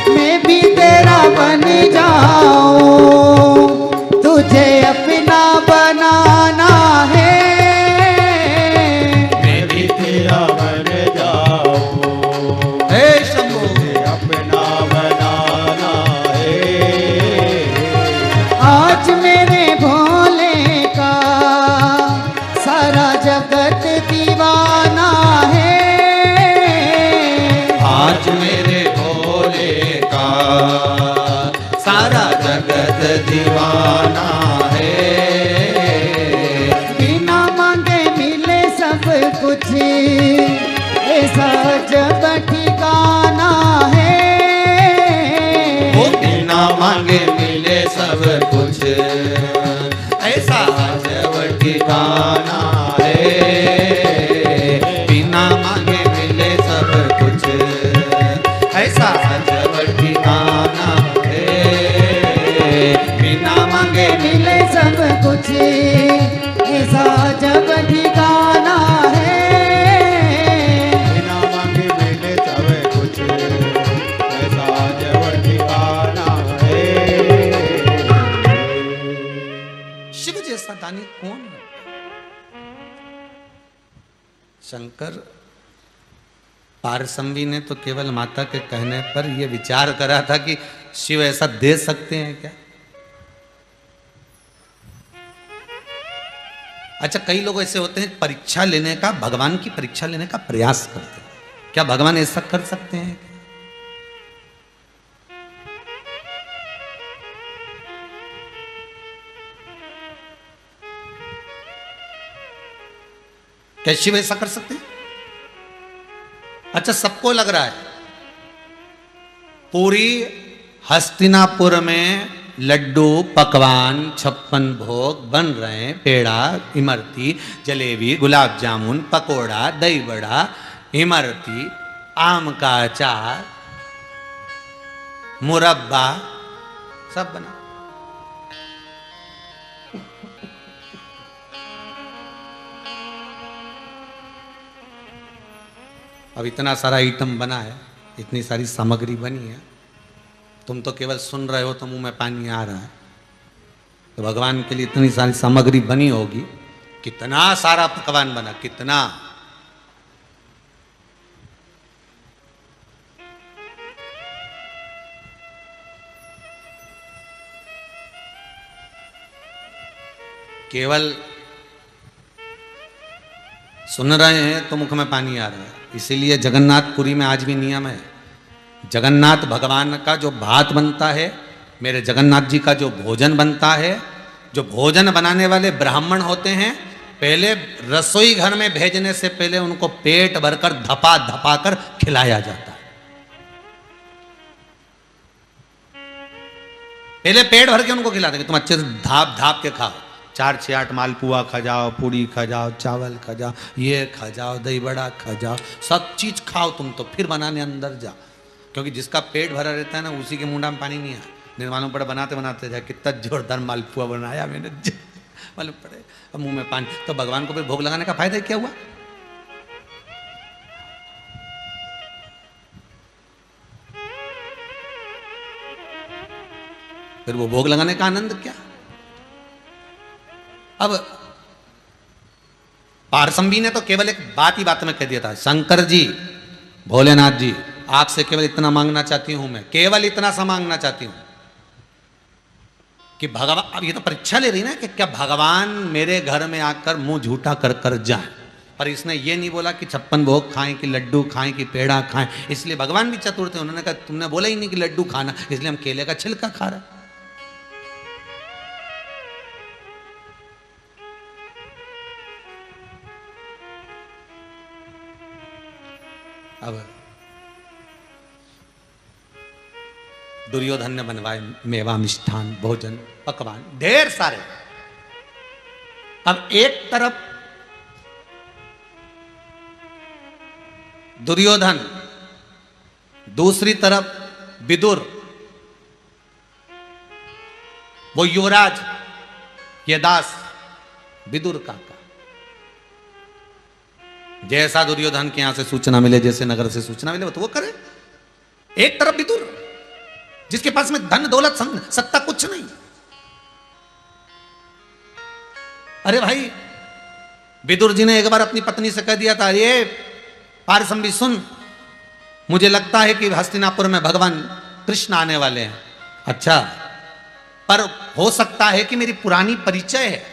मैं भी तेरा बन जाऊं, तुझे अपना बनाना है। मैं भी तेरा बन जाऊं, हे शंभू अपना बनाना है। आज मेरे भोले का सारा जगत दीवाना है। आज मेरे भोले का सारा जगत दीवाना है। बिना मांगे मिले सब कुछ, ऐसा जब ठिकाना है। वो बिना मांगे मिले सब कुछ, ऐसा जब ठिकाना है। बिना मांगे मिले सब कुछ, ऐसा जब ठिकाना है। बिना मांगे मिले सब कुछ, ऐसा जब ठिकाना है। बिना मांगे मिले सब कुछ, ऐसा जब ठिकाना है। शिव जैसा दानी कौन है? शंकर पारसंवी ने तो केवल माता के कहने पर यह विचार करा था कि शिव ऐसा दे सकते हैं क्या। अच्छा, कई लोग ऐसे होते हैं परीक्षा लेने का, भगवान की परीक्षा लेने का प्रयास करते हैं। क्या भगवान ऐसा कर सकते हैं? क्या शिव ऐसा कर सकते हैं? अच्छा, सबको लग रहा है पूरी हस्तिनापुर में लड्डू पकवान 56 भोग बन रहे हैं। पेड़ा, इमरती, जलेबी, गुलाब जामुन, पकोड़ा, दही बड़ा, इमरती, आम का अचार, मुरब्बा, सब बना। अब इतना सारा आइटम बना है, इतनी सारी सामग्री बनी है, तुम तो केवल सुन रहे हो तो मुंह में पानी आ रहा है। तो भगवान के लिए इतनी सारी सामग्री बनी होगी, कितना सारा पकवान बना, कितना। केवल सुन रहे हैं तो मुख में पानी आ रहा है। इसीलिए जगन्नाथपुरी में आज भी नियम है, जगन्नाथ भगवान का जो भात बनता है, मेरे जगन्नाथ जी का जो भोजन बनता है, जो भोजन बनाने वाले ब्राह्मण होते हैं, पहले रसोई घर में भेजने से पहले उनको पेट भरकर धपा धपा कर खिलाया जाता है। पहले पेट भर के उनको खिलाते हैं कि तुम अच्छे से धाप धाप के खाओ, 4 6 8 मालपुआ खा जाओ, पूड़ी खा जाओ, चावल खा जाओ, ये खा जाओ, दही बड़ा खा जाओ, सब चीज खाओ तुम तो फिर बनाने अंदर जाओ। क्योंकि जिसका पेट भरा रहता है ना, उसी के मुंडा में पानी नहीं आया। निर्माणों पड़े बनाते बनाते जाए कितना जोरदार मालपुआ बनाया मैंने, मालूम पड़े अब मुंह में पानी। तो भगवान को फिर भोग लगाने का फायदा क्या हुआ? फिर वो भोग लगाने का आनंद क्या? अब पारसंबी ने तो केवल एक बात ही बात में कह दिया था, शंकर जी, भोलेनाथ जी, आपसे केवल इतना मांगना चाहती हूं, मैं केवल इतना सा मांगना चाहती हूं कि भगवान, अब ये तो परीक्षा ले रही ना कि क्या भगवान मेरे घर में आकर मुंह झूठा कर कर जाए। पर इसने ये नहीं बोला कि 56 भोग खाएं, कि लड्डू खाएं, कि पेड़ा खाएं। इसलिए भगवान भी चतुर थे, उन्होंने कहा तुमने बोला ही नहीं कि लड्डू खाना, इसलिए हम केले का छिलका खा रहे। अब दुर्योधन ने बनवाए मेवा मिष्ठान भोजन पकवान ढेर सारे। अब एक तरफ दुर्योधन, दूसरी तरफ विदुर, वो युवराज, ये दास, विदुर काका। जैसा दुर्योधन के यहां से सूचना मिले, जैसे नगर से सूचना मिले, वो तो वो करे। एक तरफ विदुर जिसके पास में धन दौलत सत्ता कुछ नहीं। अरे भाई, विदुर जी ने एक बार अपनी पत्नी से कह दिया था, ये पारसंबी सुन, मुझे लगता है कि हस्तिनापुर में भगवान कृष्ण आने वाले हैं। अच्छा, पर हो सकता है कि मेरी पुरानी परिचय है,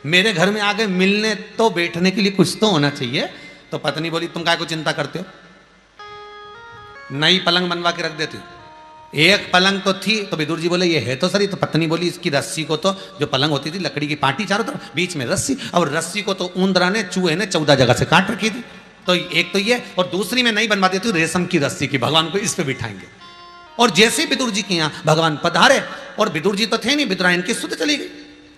मेरे घर में आगे मिलने तो बैठने के लिए कुछ तो होना चाहिए। तो पत्नी बोली, तुम काय को चिंता करते हो, नई पलंग बनवा के रख देती हो। एक पलंग तो थी, तो विदुर जी बोले ये है तो सही। तो पत्नी बोली, इसकी रस्सी को तो, जो पलंग होती थी लकड़ी की पाटी चारों तरफ, बीच में रस्सी, और रस्सी को तो ऊंदरा ने, चूहे ने 14 जगह से काट रखी थी। तो एक तो ये, और दूसरी में नहीं बनवा देती रेशम की रस्सी की, भगवान को इस पे बिठाएंगे। और जैसे विदुर जी के यहाँ भगवान पधारे, और विदुर जी तो थे नहीं, विदुरायन इनकी सुध चली गई।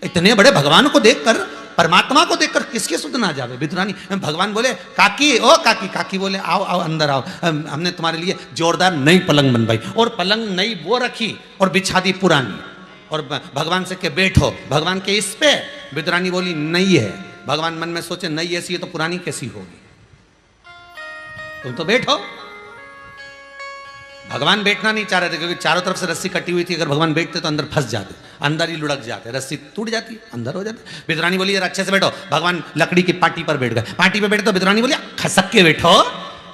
इतने बड़े भगवान को देखकर, परमात्मा को देखकर किसके सुध ना जावे। विदुरानी, भगवान बोले, काकी ओ काकी। काकी बोले, आओ आओ अंदर आओ, हमने तुम्हारे लिए जोरदार नई पलंग बनवाई। और पलंग नई वो रखी और बिछा दी पुरानी, और भगवान से के बैठो, भगवान के इस पे। विदुरानी बोली, नई है। भगवान मन में सोचे, नई ऐसी है तो पुरानी कैसी होगी, तुम तो बैठो। भगवान बैठना नहीं चाह रहे थे, क्योंकि चारों तरफ से रस्सी कटी हुई थी। अगर भगवान बैठते तो अंदर फंस जाते, अंदर ही लुढ़क जाते, रस्सी टूट जाती, अंदर हो जाते। विदुरानी बोली, यार अच्छे से बैठो। भगवान लकड़ी की पाटी पर बैठ गए। पाटी पर बैठे तो विदुरानी बोली, खसक के बैठो।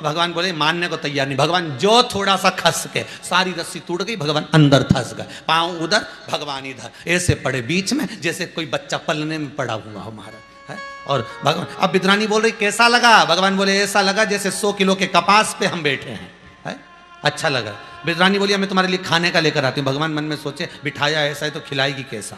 भगवान बोले, मानने को तैयार नहीं। भगवान जो थोड़ा सा खस के, सारी रस्सी टूट गई, भगवान अंदर फंस गए। पांव उधर, भगवान इधर, ऐसे पड़े बीच में, जैसे कोई बच्चा पलने में पड़ा हुआ हो महाराज है। और भगवान, अब विदुरानी बोल रही, कैसा लगा? भगवान बोले, ऐसा लगा जैसे 100 किलो के कपास पे हम बैठे हैं, है? अच्छा लगा। विदुरानी बोली, मैं तुम्हारे लिए खाने का लेकर आती हूँ। भगवान मन में सोचे, बिठाया ऐसा है तो खिलाएगी कैसा।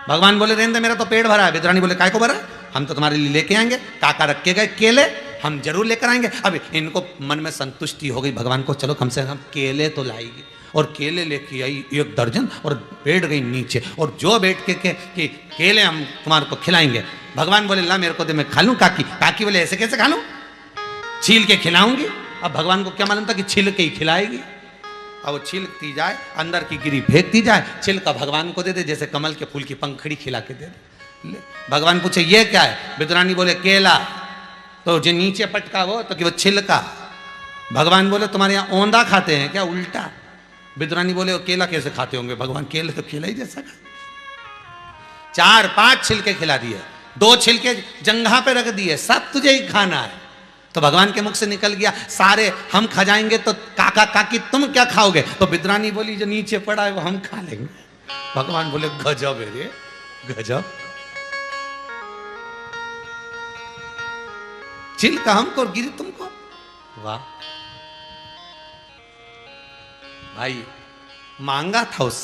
भगवान बोले, रहने दे, मेरा तो पेट भरा है। विदुरानी बोले, काय को भरा? हम तो तुम्हारे लिए लेके आएंगे। काका रख के गए केले, हम जरूर लेकर आएंगे। अब इनको मन में संतुष्टि हो गई भगवान को, चलो कम से कम केले तो लाएगी। और केले लेके आई 1 दर्जन, और बैठ गई नीचे। और जो बैठ के कि केले हम तुम्हारे को खिलाएंगे। भगवान बोले, ला मेरे को दे, मैं खा लूँ। काकी काकी बोले, ऐसे कैसे खा लूँ, छील के खिलाऊंगी। अब भगवान को क्या मालूम था कि छिल के ही खिलाएगी। अब वो छिलती जाए, अंदर की गिरी फेंकती जाए, छिलका भगवान को दे दे, जैसे कमल के फूल की पंखड़ी खिला के दे दे। भगवान पूछे, ये क्या है? विदुरानी बोले, केला। तो जो नीचे पटका वो तो कि वो छिलका। भगवान बोले, तुम्हारे यहाँ औंधा खाते हैं क्या, उल्टा? विदुरानी बोले, वो केला कैसे खाते होंगे? भगवान, केले तो केला ही जैसा खा। 4-5 छिलके खिला दिए, 2 छिलके जंघा पे रख दिए, सब तुझे ही खाना है। तो भगवान के मुख से निकल गया, सारे हम खा जाएंगे तो काका काकी तुम क्या खाओगे? तो विदुरानी बोली, जो नीचे पड़ा है वो हम खा लेंगे। भगवान बोले, गजब है रे, गजब। छिलका हमको और गिरी तुमको, वाह भाई। मांगा था उस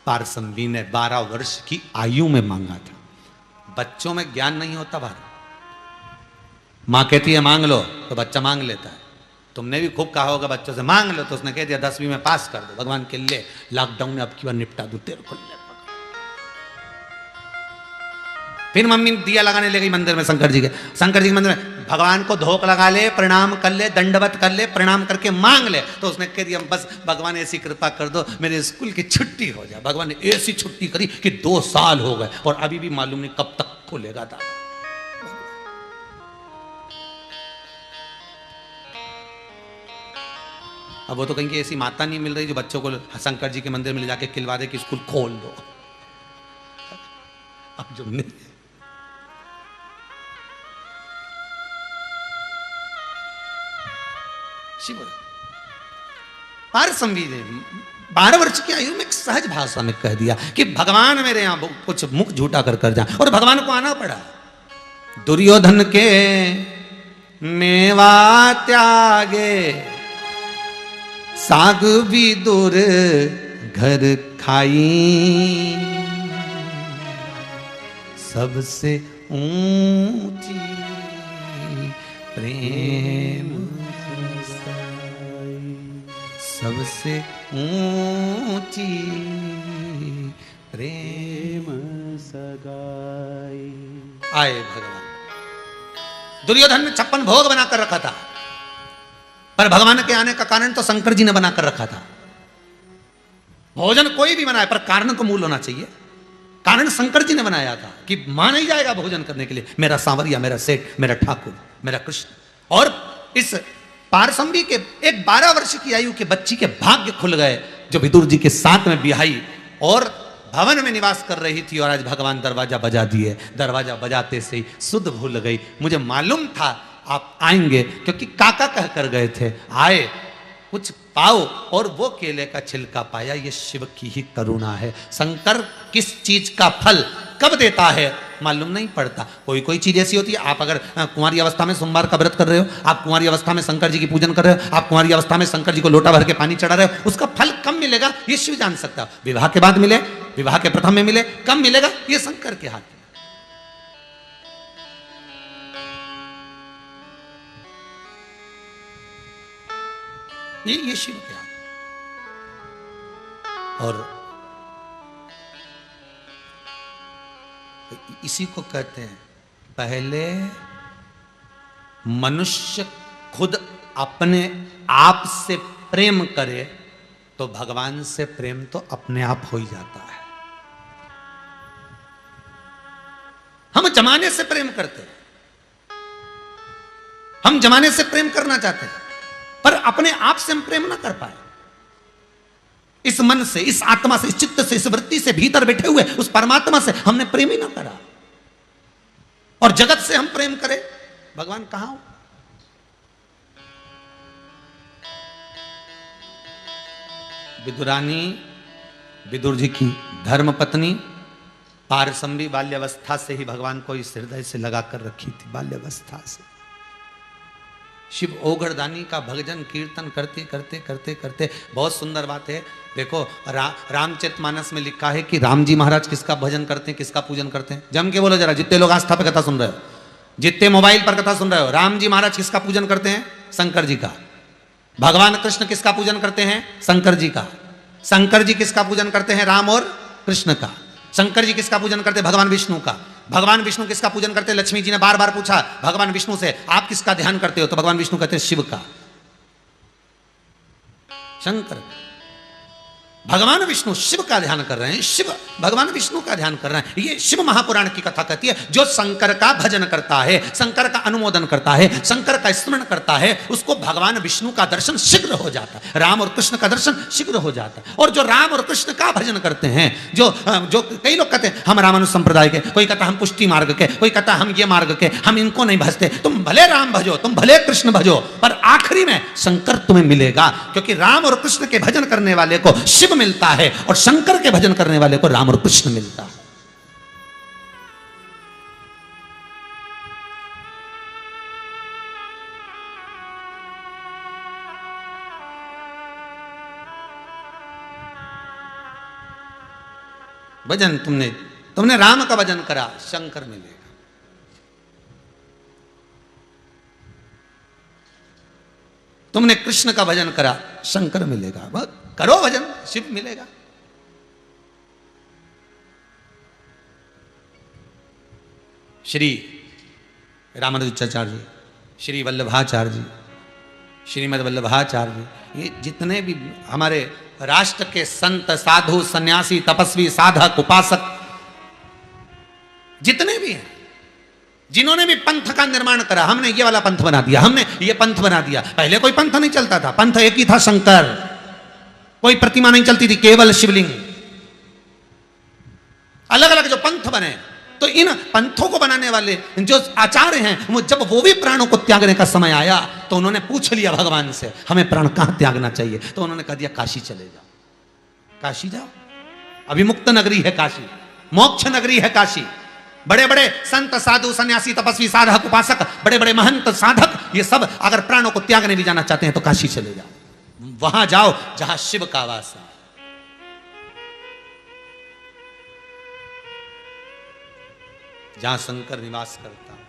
पारसंबी ने, 12 वर्ष की आयु में मांगा था। बच्चों में ज्ञान नहीं होता भाई। माँ कहती है मांग लो, तो बच्चा मांग लेता है। तुमने भी खूब कहा होगा बच्चों से मांग लो, तो उसने कह दिया 10वीं में पास कर दो। भगवान के ले, लॉकडाउन में अब की बार निपटा दो तेरे को। फिर मम्मी दिया लगाने ले गई मंदिर में, शंकर जी के मंदिर में। भगवान को धोख लगा ले, प्रणाम कर ले, दंडवत कर ले, प्रणाम करके मांग ले। तो उसने कह दिया, बस भगवान ऐसी कृपा कर दो, मेरे स्कूल की छुट्टी हो जाए। भगवान ने ऐसी छुट्टी करी कि 2 साल हो गए, और अभी भी मालूम नहीं कब तक खुलेगा दादा। अब वो तो कहीं की ऐसी माता नहीं मिल रही जो बच्चों को शंकर जी के मंदिर में ले जाके खिलवा दे कि स्कूल खोल दो। अब जो नहीं, शिव पारसंबी ने 12 वर्ष की आयु में सहज भाषा में कह दिया कि भगवान मेरे यहाँ कुछ मुख झूठा कर जा, और भगवान को आना पड़ा। दुर्योधन के मेवा त्यागे, साग विदुर घर खाई, सबसे ऊंची प्रेम सबसे ऊंची प्रेम सगाई। आए भगवान। दुर्योधन ने 56 भोग बनाकर रखा था, पर भगवान के आने का कारण तो शंकर जी ने बनाकर रखा था। भोजन कोई भी बनाए पर कारण को मूल होना चाहिए। कारण शंकर जी ने बनाया था कि मां नहीं जाएगा भोजन करने के लिए, मेरा सांवरिया, मेरा सेठ, मेरा ठाकुर, मेरा कृष्ण। और इस पारसंबी के एक 12 वर्ष की आयु के बच्ची के भाग्य खुल गए, जो विदुर जी के साथ में बिहाई और भवन में निवास कर रही थी। और आज भगवान दरवाजा बजा दिए। दरवाजा बजाते से ही सुध भूल गई। मुझे मालूम था आप आएंगे, क्योंकि काका कह कर गए थे, आए कुछ पाओ, और वो केले का छिलका पाया। ये शिव की ही करुणा है। शंकर किस चीज का फल कब देता है मालूम नहीं पड़ता। कोई कोई चीज ऐसी होती है, आप अगर कुंवारी अवस्था में सोमवार का व्रत कर रहे हो, आप कुंवारी अवस्था में शंकर जी की पूजन कर रहे हो, आप कुंवारी अवस्था में शंकर जी को लोटा भर के पानी चढ़ा रहे हो, उसका फल कब मिलेगा ये शिव जान सकता है। विवाह के बाद मिले, विवाह के प्रथम में मिले, कब मिलेगा ये शंकर के हाथ में। ये शिव के हाथ। और इसी को कहते हैं, पहले मनुष्य खुद अपने आप से प्रेम करे तो भगवान से प्रेम तो अपने आप हो ही जाता है। हम जमाने से प्रेम करते हैं, हम जमाने से प्रेम करना चाहते हैं, पर अपने आप से हम प्रेम ना कर पाए। इस मन से, इस आत्मा से, इस चित्त से, इस वृत्ति से, भीतर बैठे हुए उस परमात्मा से हमने प्रेम ही ना करा। और जगत से हम प्रेम करें, भगवान कहां हो? विदुरानी, विदुर जी की धर्म पत्नी पारसंबी बाल्यावस्था से ही भगवान को इस हृदय से लगा कर रखी थी। बाल्यावस्था से शिव ओगरदानी का भजन कीर्तन करते करते करते करते, बहुत सुंदर बात है। देखो रामचरितमानस में लिखा है कि राम जी महाराज किसका भजन करते हैं, किसका पूजन करते हैं। जम के बोलो जरा, जितने लोग आस्था पे कथा सुन रहे हो, जितने मोबाइल पर कथा सुन रहे हो, राम जी महाराज किसका पूजन करते हैं? शंकर जी का। भगवान कृष्ण किसका पूजन करते हैं? शंकर जी का। शंकर जी किसका पूजन करते हैं? राम और कृष्ण का। शंकर जी किसका पूजन करते हैं? भगवान विष्णु का। भगवान विष्णु किसका पूजन करते हैं? लक्ष्मी जी ने बार बार पूछा भगवान विष्णु से, आप किसका ध्यान करते हो? तो भगवान विष्णु कहते हैं शिव का। शंकर, भगवान विष्णु शिव का ध्यान कर रहे हैं, शिव भगवान विष्णु का ध्यान कर रहे हैं। ये शिव महापुराण की कथा कहती है, जो शंकर का भजन करता है, शंकर का अनुमोदन करता है, शंकर का स्मरण करता है, उसको भगवान विष्णु का दर्शन शीघ्र हो जाता है, राम और कृष्ण का दर्शन शीघ्र हो जाता है। और जो राम और कृष्ण का भजन करते हैं, जो कई लोग कहते हैं हम रामानुज संप्रदाय के, कोई कहता हम पुष्टि मार्ग के, कोई कहता हम ये मार्ग के, हम इनको नहीं भजते। तुम भले राम भजो, तुम भले कृष्ण भजो, पर आखिरी में शंकर तुम्हें मिलेगा, क्योंकि राम और कृष्ण के भजन करने वाले को शिव मिलता है और शंकर के भजन करने वाले को राम और कृष्ण मिलता है। भजन तुमने राम का भजन करा, शंकर मिलेगा। तुमने कृष्ण का भजन करा, शंकर मिलेगा। बस करो भजन, शिव मिलेगा। श्री रामानुजाचार्य जी, श्री वल्लभाचार्य जी, श्रीमद वल्लभाचार्य जी, ये जितने भी हमारे राष्ट्र के संत, साधु, सन्यासी, तपस्वी, साधक, उपासक जितने भी हैं, जिन्होंने भी पंथ का निर्माण करा, हमने ये वाला पंथ बना दिया, हमने ये पंथ बना दिया। पहले कोई पंथ नहीं चलता था, पंथ एक ही था, शंकर। कोई प्रतिमा नहीं चलती थी, केवल शिवलिंग। अलग अलग जो पंथ बने, तो इन पंथों को बनाने वाले जो आचार्य हैं, जब वो भी प्राणों को त्यागने का समय आया तो उन्होंने पूछ लिया भगवान से, हमें प्राण कहां त्यागना चाहिए? तो उन्होंने कह दिया काशी चले जाओ। काशी जाओ, अभिमुक्त नगरी है काशी, मोक्ष नगरी है काशी। बड़े बड़े संत, साधु, सन्यासी, तपस्वी, साधक, उपासक, बड़े बड़े महंत, साधक, ये सब अगर प्राणों को त्यागने भी जाना चाहते हैं तो काशी चले जाओ। वहां जाओ जहां शिव का वास है। जहां शंकर निवास करता है।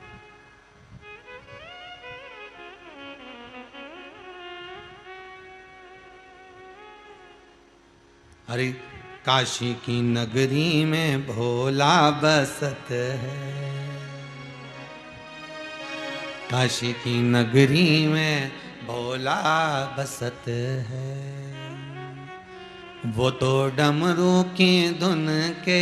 अरे काशी की नगरी में भोला बसत है, काशी की नगरी में भोला बसत है। वो तो डमरू की धुन के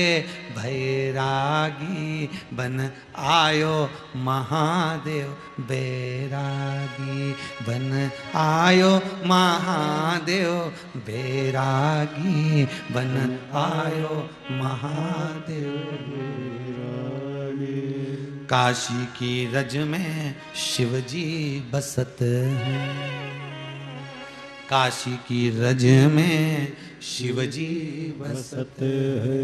भैरागी बन आयो महादेव बैरागी, बन आयो महादेव बैरागी, बन आयो महादेव बैरागी। काशी की रज में शिवजी बसत है, काशी की रज में शिवजी बसत है।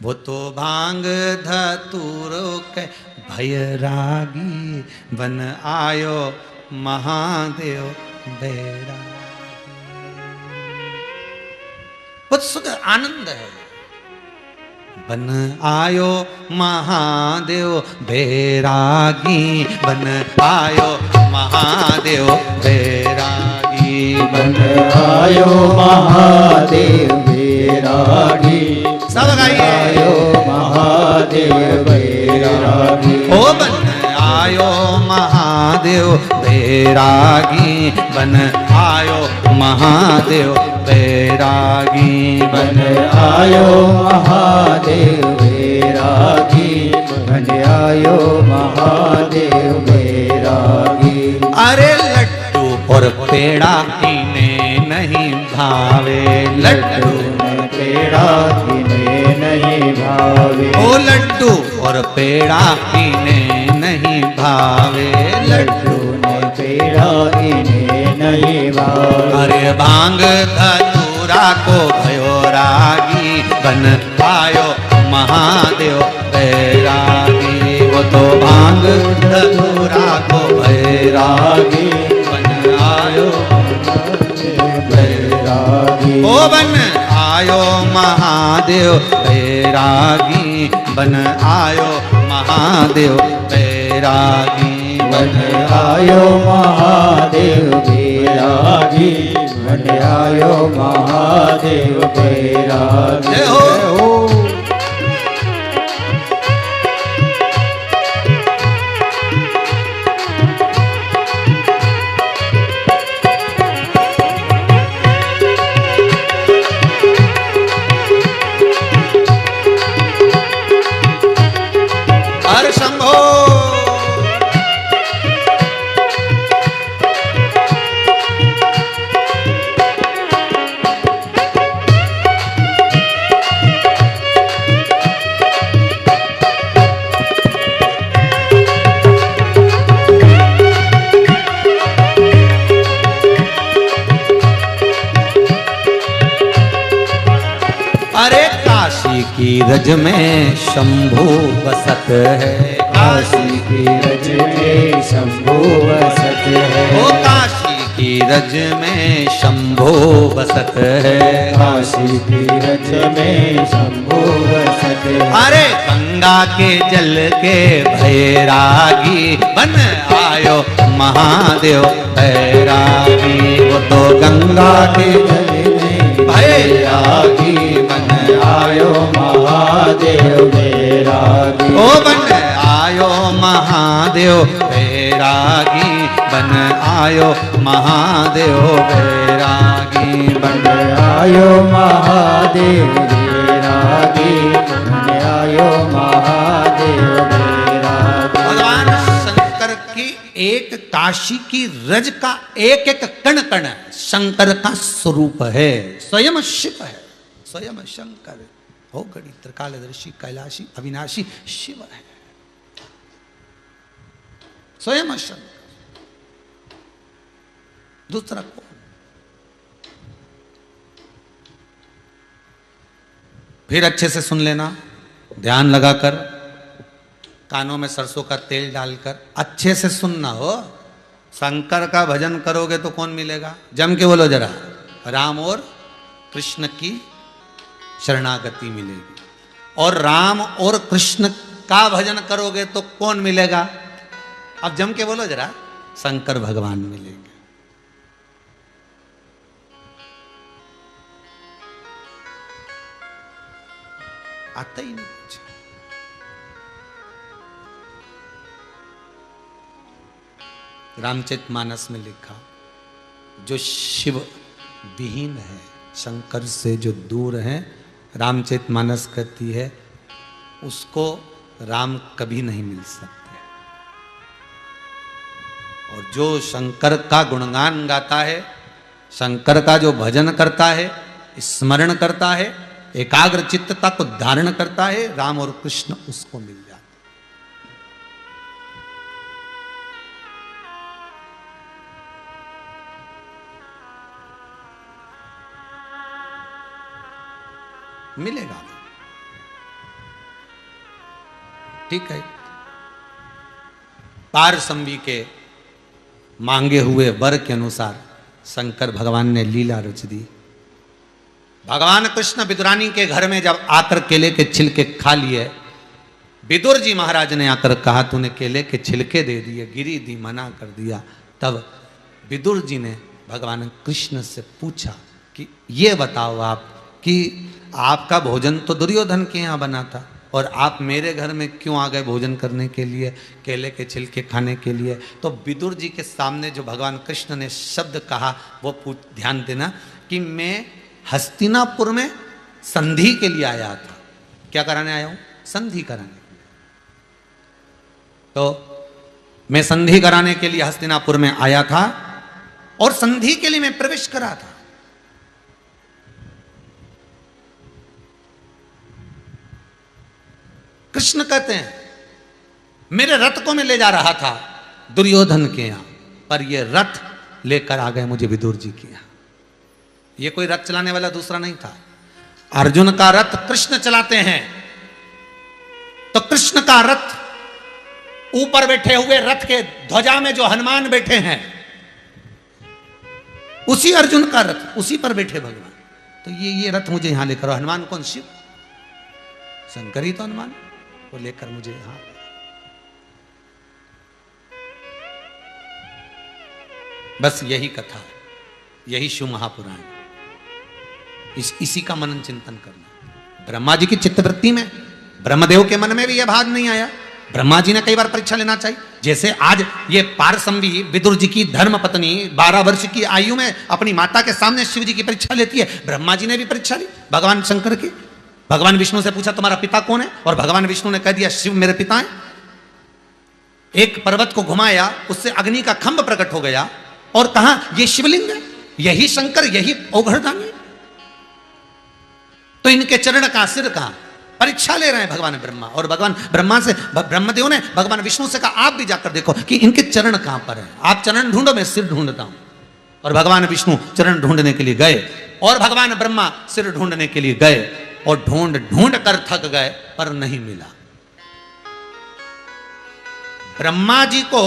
वो तो भांग धतूरो के भैरागी बन आयो महादेव बैरागी। बहुत सुंदर आनंद है। बन आयो महादेव बैरागी, बन आयो महादेव बैरागी, बन आयो महादेव बैरागी, सब गाइए। आयो महादेव बैरागी, ओ बन आयो महादेव बैरागी, बन आयो महादेव बैरागी, बन आयो महादेव बैरागी, बन आयो महादेव बैरागी। अरे लड्डू और पेड़ा इन्हें नहीं भावे, लड्डू में पेड़ा इन्हें नहीं भावे, ओ लड्डू और पेड़ा इन्हें नहीं भावे, लड्डू में पेड़ा इन्हें नहीं भावे। अरे भांग धतूरा को भयो रागी बन आयो महादेव बैरागी। वो तो भांग धतूरा को बैरागी बन आयो बैरागी, ओ बन आयो महादेव बैरागी, बन आयो महादेव बैरागी, बन आयो महादेव बैरागी, बन आयो महादेव बैरागी। जय हो। हर शंभो। अरे काशी की रज में शंभू बसत है, काशी की रज में शंभू बसत है, ओ काशी की रज में शंभू बसत है, काशी की रज में शंभू बसत है। अरे गंगा के जल के भैरागी बन आयो महादेव बैरागी। वो तो गंगा के जल में भैरागी बन आयो महादेव बैरागी, ओ बन आयो महादेव बैरागी, बन आयो महादेव बैरागी, बन आयो महादेव बैरागी, बन आयो महादेव बैरागी। भगवान शंकर की एक काशी की रज का एक एक कण कण शंकर का स्वरूप है, स्वयं शिव है, स्वयं शंकर हो गड़ी त्रिकालदर्शी कैलाशी अविनाशी शिव है, स्वयं शंकर, दूसरा कौन? फिर अच्छे से सुन लेना, ध्यान लगाकर, कानों में सरसों का तेल डालकर अच्छे से सुनना हो। शंकर का भजन करोगे तो कौन मिलेगा? जम के बोलो जरा, राम और कृष्ण की शरणागति मिलेगी। और राम और कृष्ण का भजन करोगे तो कौन मिलेगा? अब जम के बोलो जरा, शंकर भगवान मिलेंगे। आता ही नहीं कुछ। रामचरितमानस में लिखा, जो शिव विहीन है, शंकर से जो दूर है, रामचरितमानस कहती है उसको राम कभी नहीं मिल सकते। और जो शंकर का गुणगान गाता है, शंकर का जो भजन करता है, स्मरण करता है, एकाग्र चित्तता को धारण करता है, राम और कृष्ण उसको मिल जाते। मिलेगा, ठीक है। पारसंवी के मांगे हुए वर के अनुसार शंकर भगवान ने लीला रच दी। भगवान कृष्ण विदुरानी के घर में जब आकर केले के छिलके खा लिए, विदुर जी महाराज ने आकर कहा तूने केले के छिलके दे दिए, गिरी दी, मना कर दिया। तब विदुर जी ने भगवान कृष्ण से पूछा कि ये बताओ आप कि आपका भोजन तो दुर्योधन के यहाँ बना था और आप मेरे घर में क्यों आ गए भोजन करने के लिए, केले के छिलके खाने के लिए। तो विदुर जी के सामने जो भगवान कृष्ण ने शब्द कहा वो ध्यान देना कि मैं हस्तिनापुर में संधि के लिए आया था। क्या कराने आया हूं? संधि कराने। तो मैं संधि कराने के लिए हस्तिनापुर में आया था और संधि के लिए मैं प्रवेश करा था। कृष्ण कहते हैं मेरे रथ को मैं ले जा रहा था दुर्योधन के यहां, पर ये रथ लेकर आ गए मुझे विदुर जी के यहां। ये कोई रथ चलाने वाला दूसरा नहीं था। अर्जुन का रथ कृष्ण चलाते हैं, तो कृष्ण का रथ ऊपर बैठे हुए रथ के ध्वजा में जो हनुमान बैठे हैं, उसी अर्जुन का रथ, उसी पर बैठे भगवान। तो ये रथ मुझे यहां लेकर, हनुमान कौन? शिव, शंकर ही तो हनुमान, वो लेकर मुझे यहां। बस यही कथा, यही शिव महापुराण, इसी का मनन चिंतन करना। ब्रह्मा जी की चित्तवृत्ति में, ब्रह्मदेव के मन में भी यह भाव नहीं आया। ब्रह्मा जी ने कई बार परीक्षा लेना चाहिए। जैसे आज ये पारसंवी विदुर जी की धर्म पत्नी 12 वर्ष की आयु में अपनी माता के सामने शिव जी की परीक्षा लेती है, ब्रह्मा जी ने भी परीक्षा ली भगवान शंकर की। भगवान विष्णु से पूछा तुम्हारा पिता कौन है, और भगवान विष्णु ने कह दिया शिव मेरे पिता हैं। एक पर्वत को घुमाया, उससे अग्नि का खंभ प्रकट हो गया और कहा यह शिवलिंग है, यही शंकर, यही औघड़दानी। तो इनके चरण का, सिर का परीक्षा ले रहे हैं भगवान ब्रह्मा। और भगवान ब्रह्मा से, ब्रह्मदेव ने भगवान विष्णु से कहा आप भी जाकर देखो कि इनके चरण कहां पर हैं, आप चरण ढूंढो, मैं सिर ढूंढता हूं। और भगवान विष्णु चरण ढूंढने के लिए गए और भगवान ब्रह्मा सिर ढूंढने के लिए गए और ढूंढ ढूंढ कर थक गए, पर नहीं मिला। ब्रह्मा जी को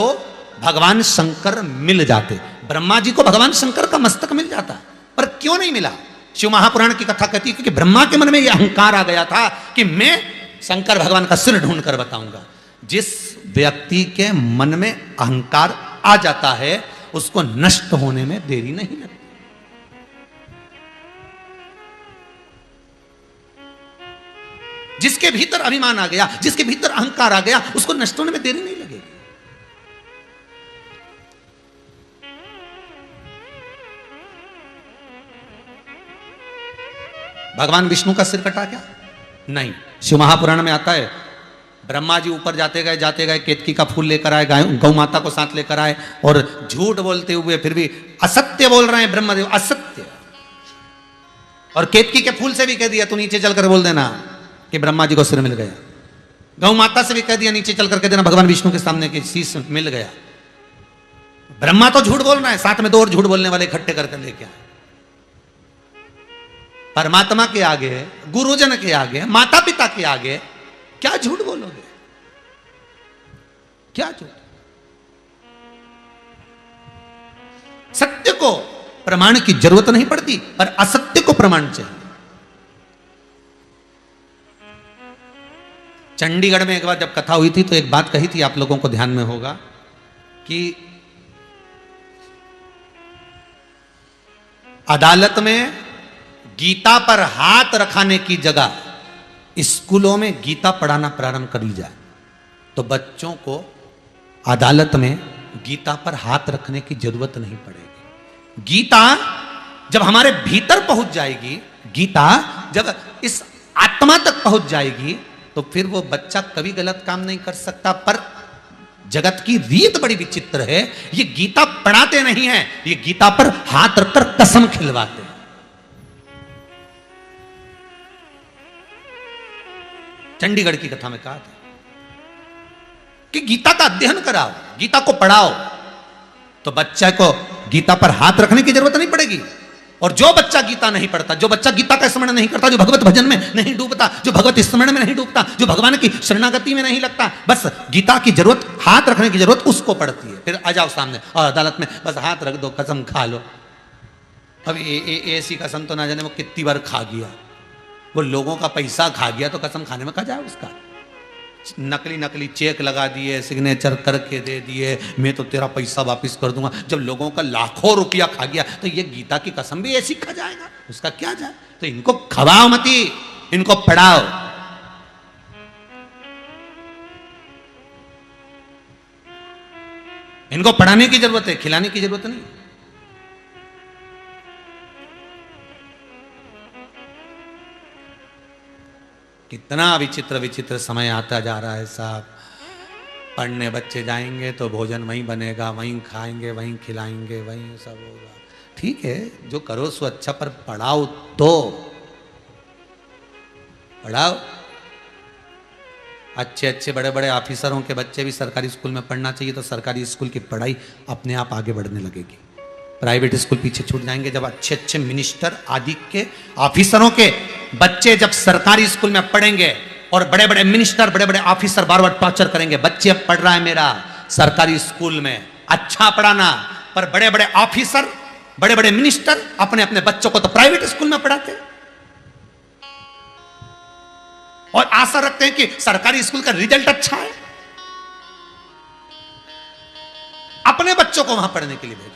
भगवान शंकर मिल जाते, ब्रह्मा जी को भगवान शंकर का मस्तक मिल जाता, पर क्यों नहीं मिला? शिव महापुराण की कथा कहती है क्योंकि ब्रह्मा के मन में यह अहंकार आ गया था कि मैं शंकर भगवान का सिर ढूंढ कर बताऊंगा। जिस व्यक्ति के मन में अहंकार आ जाता है उसको नष्ट होने में देरी नहीं लगती। जिसके भीतर अभिमान आ गया, जिसके भीतर अहंकार आ गया, उसको नष्ट होने में देरी नहीं लगेगी। भगवान विष्णु का सिर कटा क्या? नहीं। शिव महापुराण में आता है ब्रह्मा जी ऊपर जाते गए केतकी का फूल लेकर आए, गौ माता को साथ लेकर आए और झूठ बोलते हुए फिर भी असत्य बोल रहे हैं ब्रह्मदेव, असत्य। और केतकी के फूल से भी कह दिया तू नीचे चलकर बोल देना कि ब्रह्मा जी को सिर मिल गया। गौ माता से भी कह दिया नीचे चलकर कह देना भगवान विष्णु के सामने कि शीश मिल गया। ब्रह्मा तो झूठ बोल रहा है, साथ में दो और झूठ बोलने वाले इकट्ठे करके लेके आए। परमात्मा के आगे, गुरुजन के आगे, माता पिता के आगे क्या झूठ बोलोगे? क्या झूठ? सत्य को प्रमाण की जरूरत नहीं पड़ती, पर असत्य को प्रमाण चाहिए। चंडीगढ़ में एक बार जब कथा हुई थी तो एक बात कही थी, आप लोगों को ध्यान में होगा कि अदालत में गीता पर हाथ रखाने की जगह स्कूलों में गीता पढ़ाना प्रारंभ कर ली जाए तो बच्चों को अदालत में गीता पर हाथ रखने की जरूरत नहीं पड़ेगी। गीता जब हमारे भीतर पहुंच जाएगी, गीता जब इस आत्मा तक पहुंच जाएगी, तो फिर वो बच्चा कभी गलत काम नहीं कर सकता। पर जगत की रीत बड़ी विचित्र है, ये गीता पढ़ाते नहीं है, ये गीता पर हाथ रखकर कसम खिलवाते हैं। चंडीगढ़ की कथा में कहा था कि गीता का अध्ययन कराओ, गीता को पढ़ाओ, तो बच्चे को गीता पर हाथ रखने की जरूरत नहीं पड़ेगी। और जो बच्चा गीता नहीं पढ़ता, जो बच्चा गीता का स्मरण नहीं करता, जो भगवत भजन में नहीं डूबता, जो भगवत स्मरण में नहीं डूबता, जो भगवान की शरणागति में नहीं लगता, बस गीता की जरूरत, हाथ रखने की जरूरत उसको पड़ती है। फिर आ जाओ सामने और अदालत में बस हाथ रख दो, कसम खा लो। अब ऐसी कसम तो ना जाने वो कितनी बार खा गया, वो लोगों का पैसा खा गया तो कसम खाने में कहा जाए उसका। नकली नकली चेक लगा दिए, सिग्नेचर करके दे दिए, मैं तो तेरा पैसा वापस कर दूंगा। जब लोगों का लाखों रुपया खा गया तो ये गीता की कसम भी ऐसी खा जाएगा, उसका क्या जाए। तो इनको खवाओ मती, इनको पढ़ाओ। इनको पढ़ाने की जरूरत है, खिलाने की जरूरत नहीं। कितना विचित्र विचित्र समय आता जा रहा है साहब। पढ़ने बच्चे जाएंगे तो भोजन वहीं बनेगा, वहीं खाएंगे, वहीं खिलाएंगे, वहीं सब होगा। ठीक है, जो करो सो अच्छा, पर पढ़ाओ तो पढ़ाओ। अच्छे अच्छे बड़े बड़े ऑफिसरों के बच्चे भी सरकारी स्कूल में पढ़ना चाहिए, तो सरकारी स्कूल की पढ़ाई अपने आप आगे बढ़ने लगेगी। प्राइवेट स्कूल पीछे छूट जाएंगे। जब अच्छे अच्छे मिनिस्टर आदि के ऑफिसरों के बच्चे जब सरकारी स्कूल में पढ़ेंगे और बड़े बड़े मिनिस्टर, बड़े बड़े ऑफिसर बार बार टॉर्चर करेंगे, बच्चे अब पढ़ रहा है मेरा सरकारी स्कूल में, अच्छा पढ़ाना। पर बड़े बड़े ऑफिसर, बड़े बड़े मिनिस्टर अपने अपने बच्चों को तो प्राइवेट स्कूल में पढ़ाते और आशा रखते हैं कि सरकारी स्कूल का रिजल्ट अच्छा है, अपने बच्चों को वहां पढ़ने के लिए भेजो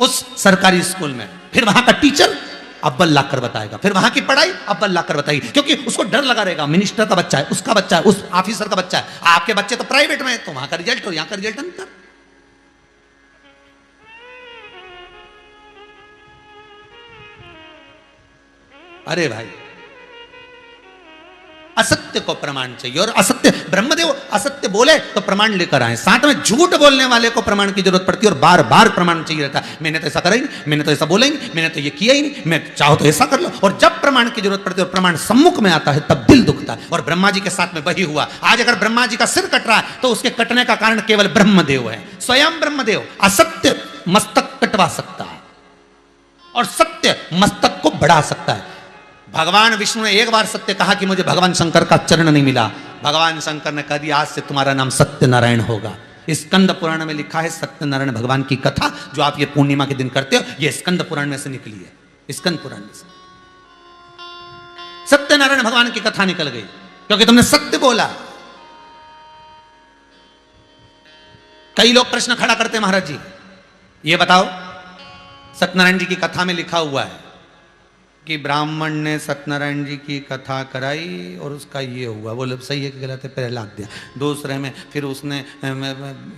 उस सरकारी स्कूल में। फिर वहां का टीचर अव्वल लाकर बताएगा, फिर वहां की पढ़ाई अव्वल लाकर बताएगी, क्योंकि उसको डर लगा रहेगा, मिनिस्टर का बच्चा है, उसका बच्चा है, उस ऑफिसर का बच्चा है। आपके बच्चे तो प्राइवेट में है, तो वहां का रिजल्ट और यहां का रिजल्ट अंतर। अरे भाई, असत्य को प्रमाण चाहिए, और असत्य, ब्रह्मदेव असत्य बोले तो प्रमाण लेकर आए। साथ में झूठ बोलने वाले को प्रमाण की जरूरत पड़ती है, और बार बार प्रमाण चाहिए रहता है। मैंने तो ऐसा करा ही नहीं, मैंने तो ऐसा बोला ही नहीं, मैंने तो ये किया ही नहीं, मैं चाहो तो ऐसा कर लो। और जब प्रमाण की जरूरत पड़ती है और प्रमाण सम्मुख में आता है, तब दिल दुखता है। और ब्रह्मा जी के साथ में वही हुआ। आज अगर ब्रह्मा जी का सिर कट रहा है तो उसके कटने का कारण केवल ब्रह्मदेव है। स्वयं ब्रह्मदेव असत्य मस्तक कटवा सकता है और सत्य मस्तक को बढ़ा सकता है। भगवान विष्णु ने एक बार सत्य कहा कि मुझे भगवान शंकर का चरण नहीं मिला। भगवान शंकर ने कह दिया, आज से तुम्हारा नाम सत्यनारायण होगा। स्कंद पुराण में लिखा है सत्यनारायण भगवान की कथा, जो आप ये पूर्णिमा के दिन करते हो, ये स्कंद पुराण में से निकली है। स्कंद पुराण में से सत्यनारायण भगवान की कथा निकल गई, क्योंकि तुमने सत्य बोला। कई लोग प्रश्न खड़ा करते हैं, महाराज जी ये बताओ, सत्यनारायण जी की कथा में लिखा हुआ है कि ब्राह्मण ने सत्यनारायण जी की कथा कराई और उसका ये हुआ। बोले सही है कि गलत है? पहला अध्याय। दूसरे में फिर उसने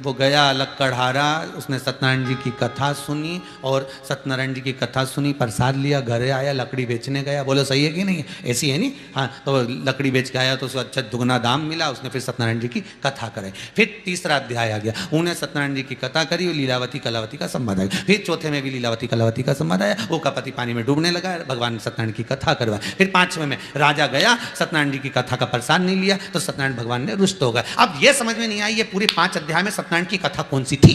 वो गया लक्कड़हारा, उसने सत्यनारायण जी की कथा सुनी और सत्यनारायण जी की कथा सुनी, प्रसाद लिया, घर आया, लकड़ी बेचने गया। बोले सही है कि नहीं? ऐसी है नहीं? हाँ, तो लकड़ी बेच के आया तो उसको अच्छा दुगना दाम मिला, उसने फिर सत्यनारायण जी की कथा कराई। फिर तीसरा अध्याय आ गया, उन्हें सत्यनारायण जी की कथा करी और लीलावती कलावती का संवाद आया। फिर चौथे में भी लीलावती कलावती का संवाद आया, वो का पति पानी में डूबने लगा, भगवान सत्यनारायण की कथा करवाई। फिर पांचवें में राजा गया, सत्यनारायण जी की कथा का प्रसाद नहीं लिया तो सत्यनारायण भगवान ने रुष्ट हो गए। अब यह समझ में नहीं आई ये पूरे 5 अध्याय में सत्यनारायण की कथा कौन सी थी।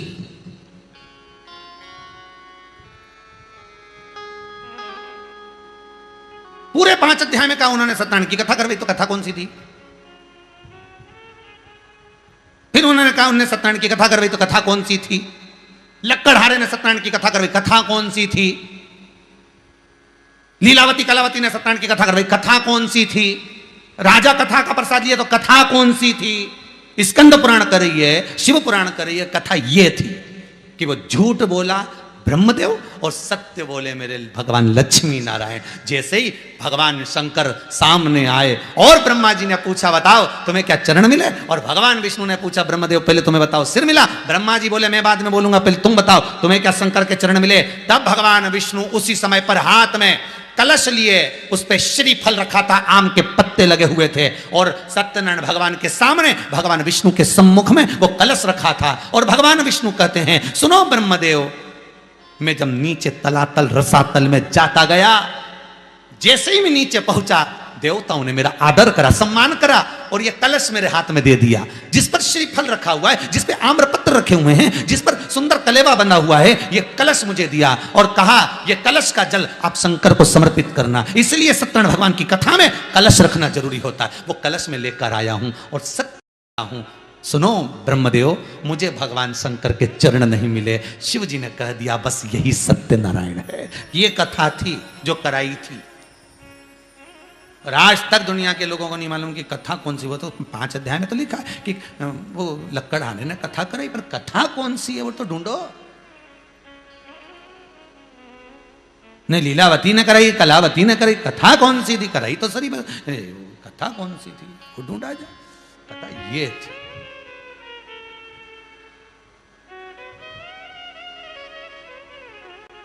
पूरे 5 अध्याय में कहा उन्होंने सत्यनारायण की कथा करवाई, तो कथा कौन सी थी? फिर उन्होंने कहा उन्होंने सत्यनारायण की कथा करवाई, तो कथा कौन सी थी? लक्कड़हारे ने सत्यनारायण की कथा करवाई, कथा कौन सी थी? लीलावती कलावती ने सत्यनारायण की कथा करवाई, कथा कौन सी थी? राजा कथा का प्रसाद लिया तो कथा कौन सी थी? स्कंद पुराण कर रही है, शिव पुराण कर रही है, कथा ये थी कि वो झूठ बोला, ब्रह्मदेव और सत्य बोले मेरे भगवान लक्ष्मी नारायण। जैसे ही भगवान शंकर सामने आए और ब्रह्मा जी ने पूछा बताओ तुम्हें क्या चरण मिले, और भगवान विष्णु ने पूछा ब्रह्मदेव पहले तुम्हें बताओ सिर मिला। ब्रह्मा जी बोले मैं बाद में बोलूंगा, पहले तुम बताओ तुम्हें क्या शंकर के चरण मिले। तब भगवान विष्णु उसी समय पर हाथ में कलश लिए, उस पे श्रीफल रखा था, आम के पत्ते लगे हुए थे, और सत्यनारायण भगवान के सामने भगवान विष्णु के सम्मुख में वो कलश रखा था। और भगवान विष्णु कहते हैं सुनो ब्रह्मदेव, मैं जब नीचे तलातल रसातल में जाता गया, जैसे ही मैं नीचे पहुंचा देवताओं ने मेरा आदर करा, सम्मान करा, और ये कलश मेरे हाथ में दे दिया जिस पर श्रीफल रखा हुआ है, जिस पे आम्रपत्र रखे हुए हैं, जिस पर सुंदर कलेवा बना हुआ है, ये कलश मुझे दिया और कहा ये कलश का जल आप शंकर को समर्पित करना। इसलिए सत्यनारायण भगवान की कथा में कलश रखना जरूरी होता है। वो कलश में लेकर आया हूं और सत्य हूं। सुनो ब्रह्मदेव, मुझे भगवान शंकर के चरण नहीं मिले। शिव जी ने कह दिया बस यही सत्यनारायण है। ये कथा थी जो कराई थी, और आज तक दुनिया के लोगों को नहीं मालूम कि कथा कौन सी। वो तो 5 अध्याय में तो लिखा है कि वो लक्कड़हारे ने कथा कराई, पर कथा कौन सी है वो तो ढूंढो। नहीं लीलावती ने कराई, कलावती ने कराई, कथा कौन सी थी? कराई तो सरी, कथा कौन सी थी वो ढूंढा जाए। कथा ये थी।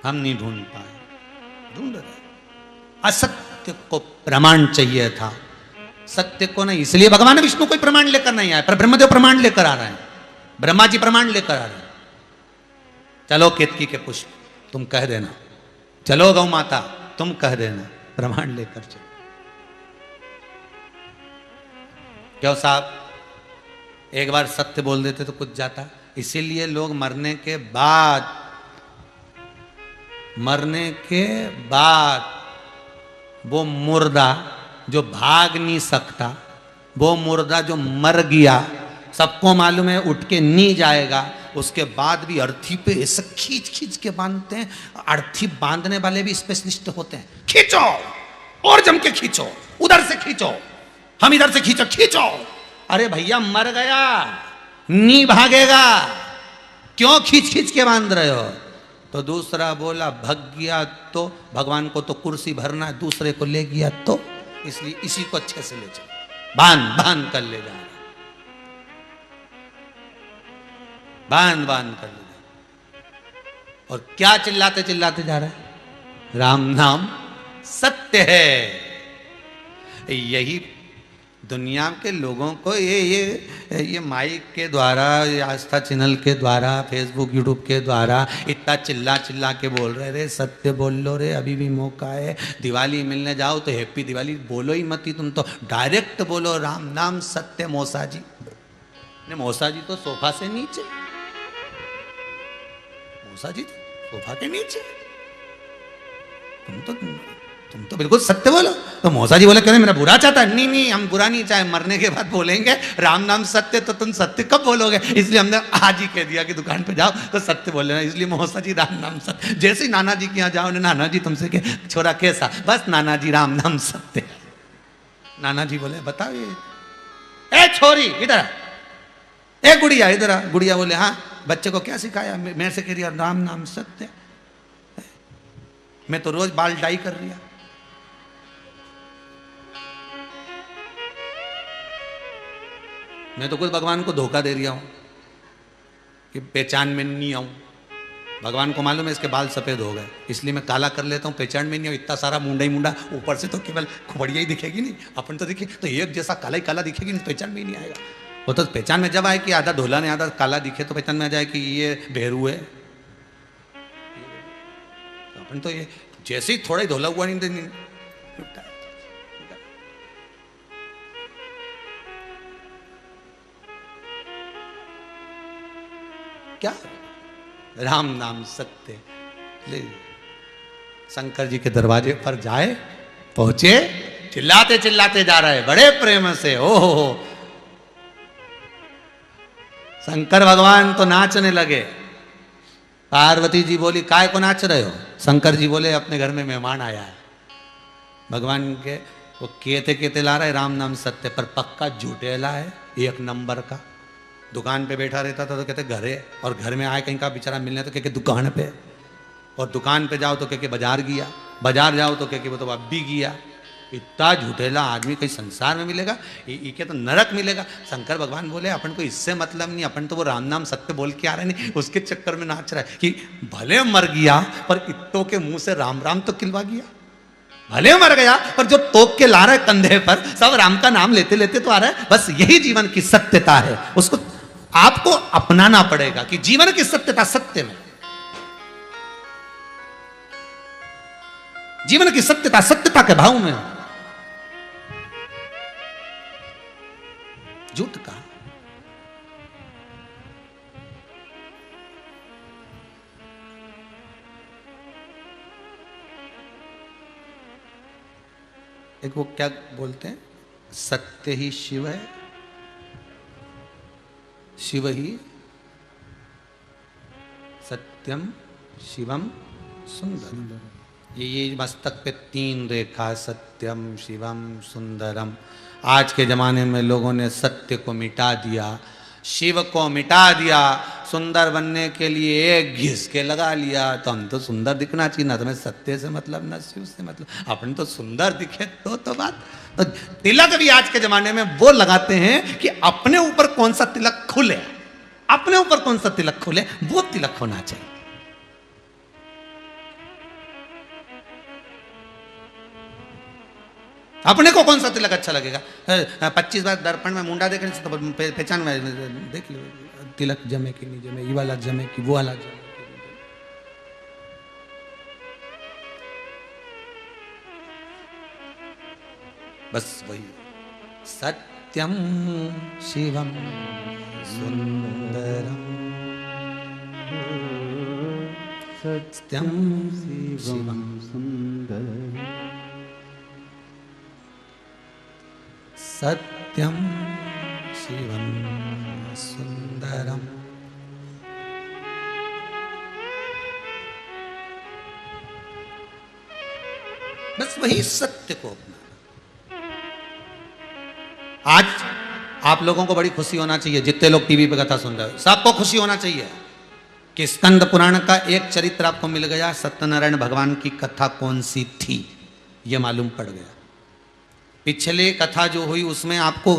हम नहीं ढूंढ पाए, ढूंढ रहे। असत्य को प्रमाण चाहिए था, सत्य को नहीं। इसलिए भगवान विष्णु कोई प्रमाण लेकर नहीं आए, पर ब्रह्मदेव प्रमाण लेकर आ रहे हैं, ब्रह्मा जी प्रमाण लेकर आ रहे हैं। चलो केतकी के पुष्प तुम कह देना, चलो गौ माता तुम कह देना, प्रमाण लेकर चलो। क्यों साहब, एक बार सत्य बोल देते तो कुछ जाता। इसीलिए लोग मरने के बाद वो मुर्दा जो भाग नहीं सकता, वो मुर्दा जो मर गया, सबको मालूम है उठ के नहीं जाएगा, उसके बाद भी अर्थी पे ऐसे खींच खींच के बांधते हैं। अर्थी बांधने वाले भी स्पेशलिस्ट होते हैं। खींचो और जम के खींचो, उधर से खींचो, हम इधर से खींचो, खींचो। अरे भैया मर गया, नहीं भागेगा, क्यों खींच खींच के बांध रहे हो? तो दूसरा बोला भग गया तो भगवान को तो कुर्सी भरना है, दूसरे को ले गया तो, इसलिए इसी को अच्छे से ले चलो, बांध कर ले जा, बांध कर ले जा। और क्या चिल्लाते चिल्लाते जा रहा है? राम नाम सत्य है। यही दुनिया के लोगों को ये माइक के द्वारा, आस्था चैनल के द्वारा, फेसबुक यूट्यूब के द्वारा इतना चिल्ला के बोल रहे रे सत्य बोल लो रे, अभी भी मौका है। दिवाली मिलने जाओ तो हैप्पी दिवाली बोलो ही मत, तुम तो डायरेक्ट बोलो राम नाम सत्य। मौसा जी ने, मौसा जी तो सोफा से नीचे, मौसा जी तो सोफा के नीचे, तुम तो बिल्कुल सत्य बोलो। तो मौसा जी बोले कहते मेरा बुरा चाहता है? नहीं, हम बुरा नहीं चाहे, मरने के बाद बोलेंगे राम नाम सत्य। तो तुम सत्य कब बोलोगे? इसलिए हमने आज ही कह दिया कि दुकान पे जाओ तो सत्य बोल लेना। इसलिए मौसा जी राम नाम सत्य। जैसे ही नाना जी के यहाँ जाओ, नाना जी तुमसे के छोरा कैसा? बस नाना जी राम नाम सत्य। नाना जी बोले बताओ ये, ए छोरी इधर, ए गुड़िया इधर आ। गुड़िया बोले हाँ, बच्चे को क्या सिखाया? मेरे से कह रही राम नाम सत्य। मैं तो रोज बाल डाई कर रही। मैं तो खुद भगवान को धोखा दे रहा हूं कि पहचान में नहीं आऊं। भगवान को मालूम है इसके बाल सफेद हो गए, इसलिए मैं काला कर लेता हूं, पहचान में नहीं आऊं। इतना सारा मुंडा ही मुंडा, ऊपर से तो केवल खोपड़िया ही दिखेगी, नहीं अपन तो दिखे तो एक जैसा काला ही काला दिखेगी, नहीं पहचान में ही नहीं आएगा। वो तो पहचान में जब आए कि आधा ढोला ने आधा काला दिखे तो पहचान में आ जाए कि ये भेरू है। अपन तो ये जैसे ही थोड़ा ही धोला हुआ नहीं, क्या राम नाम सत्य। ले शंकर जी के दरवाजे पर जाए, पहुंचे, चिल्लाते चिल्लाते जा रहे बड़े प्रेम से। ओहो, शंकर भगवान तो नाचने लगे। पार्वती जी बोली काय को नाच रहे हो? शंकर जी बोले अपने घर में मेहमान आया है। भगवान के वो कहते ला रहे राम नाम सत्य, पर पक्का झूठेला है, 1 नंबर का। दुकान पे बैठा रहता था तो कहते घर है, और घर में आए कहीं का बेचारा मिलने तो कहते दुकान पे। और दुकान पे जाओ तो कह के बाजार गया, बाजार जाओ तो कह के वो तो अब भी गया। इतना झूठेला आदमी कहीं संसार में मिलेगा? ये क्या तो नरक मिलेगा। शंकर भगवान बोले अपन को इससे मतलब नहीं, अपन तो वो राम नाम सत्य बोल के आ रहे नहीं, उसके चक्कर में नाच रहा है कि भले मर गया पर इत्तों के मुंह से राम राम तो खिलवा गया। भले मर गया पर जो तोक के ला रहा है कंधे पर, सब राम का नाम लेते लेते तो आ रहा है। बस यही जीवन की सत्यता है, उसको आपको अपनाना पड़ेगा कि जीवन की सत्यता सत्य में, जीवन की सत्यता सत्यता के भाव में, झूठ का। एक वो क्या बोलते हैं, सत्य ही शिव है, शिव ही सत्यम शिवम सुंदरम। ये मस्तक पे 3 रेखा, सत्यम शिवम सुंदरम। आज के ज़माने में लोगों ने सत्य को मिटा दिया, शिव को मिटा दिया, सुंदर बनने के लिए एक घिस के लगा लिया। तो हम तो सुंदर दिखना चाहिए, ना तुम्हें सत्य से मतलब ना शिव से मतलब, अपन तो सुंदर दिखे तो बात। तो तिलक भी आज के ज़माने में वो लगाते हैं कि अपने ऊपर कौन सा तिलक खुले, अपने ऊपर कौन सा तिलक खुले, वो तिलक होना चाहिए। अपने को कौन सा तिलक अच्छा लगेगा? 25 बार दर्पण में मुंडा देखने से तो पहचान में देख लो तिलक जमे कि नहीं जमे, ये वाला जमे कि वो वाला जमे। बस वही सत्यम शिवम सुंदरम, सत्यम शिवम सुंदरम, सत्यम शिवम सुंदरम। बस वही सत्य को अपना। आज आप लोगों को बड़ी खुशी होना चाहिए, जितने लोग टीवी पे कथा सुन रहे हो, सबको खुशी होना चाहिए कि स्कंद पुराण का एक चरित्र आपको मिल गया। सत्यनारायण भगवान की कथा कौन सी थी ये मालूम पड़ गया। पिछले कथा जो हुई उसमें आपको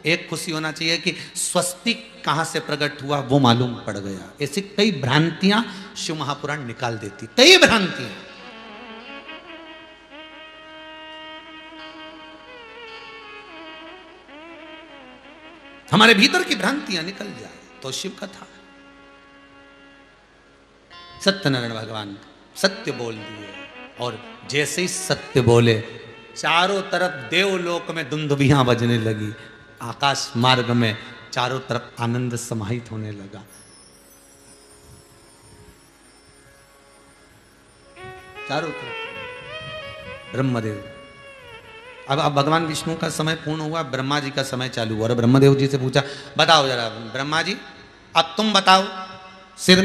एक खुशी होना चाहिए कि स्वस्तिक कहां से प्रकट हुआ वो मालूम पड़ गया। ऐसी कई भ्रांतियां शिव महापुराण निकाल देती, कई भ्रांतियां। हमारे भीतर की भ्रांतियां निकल जाए तो शिव कथा। सत्यनारायण भगवान सत्य बोल दिए, और जैसे ही सत्य बोले चारों तरफ देवलोक में दुंदुभियां बजने लगी, आकाश मार्ग में चारों तरफ आनंद समाहित होने लगा। चारों तरफ ब्रह्मदेव। अब भगवान विष्णु का समय पूर्ण हुआ, ब्रह्मा जी का समय चालू हुआ। और ब्रह्मदेव जी से पूछा, बताओ जरा ब्रह्मा जी, अब तुम बताओ, सिर में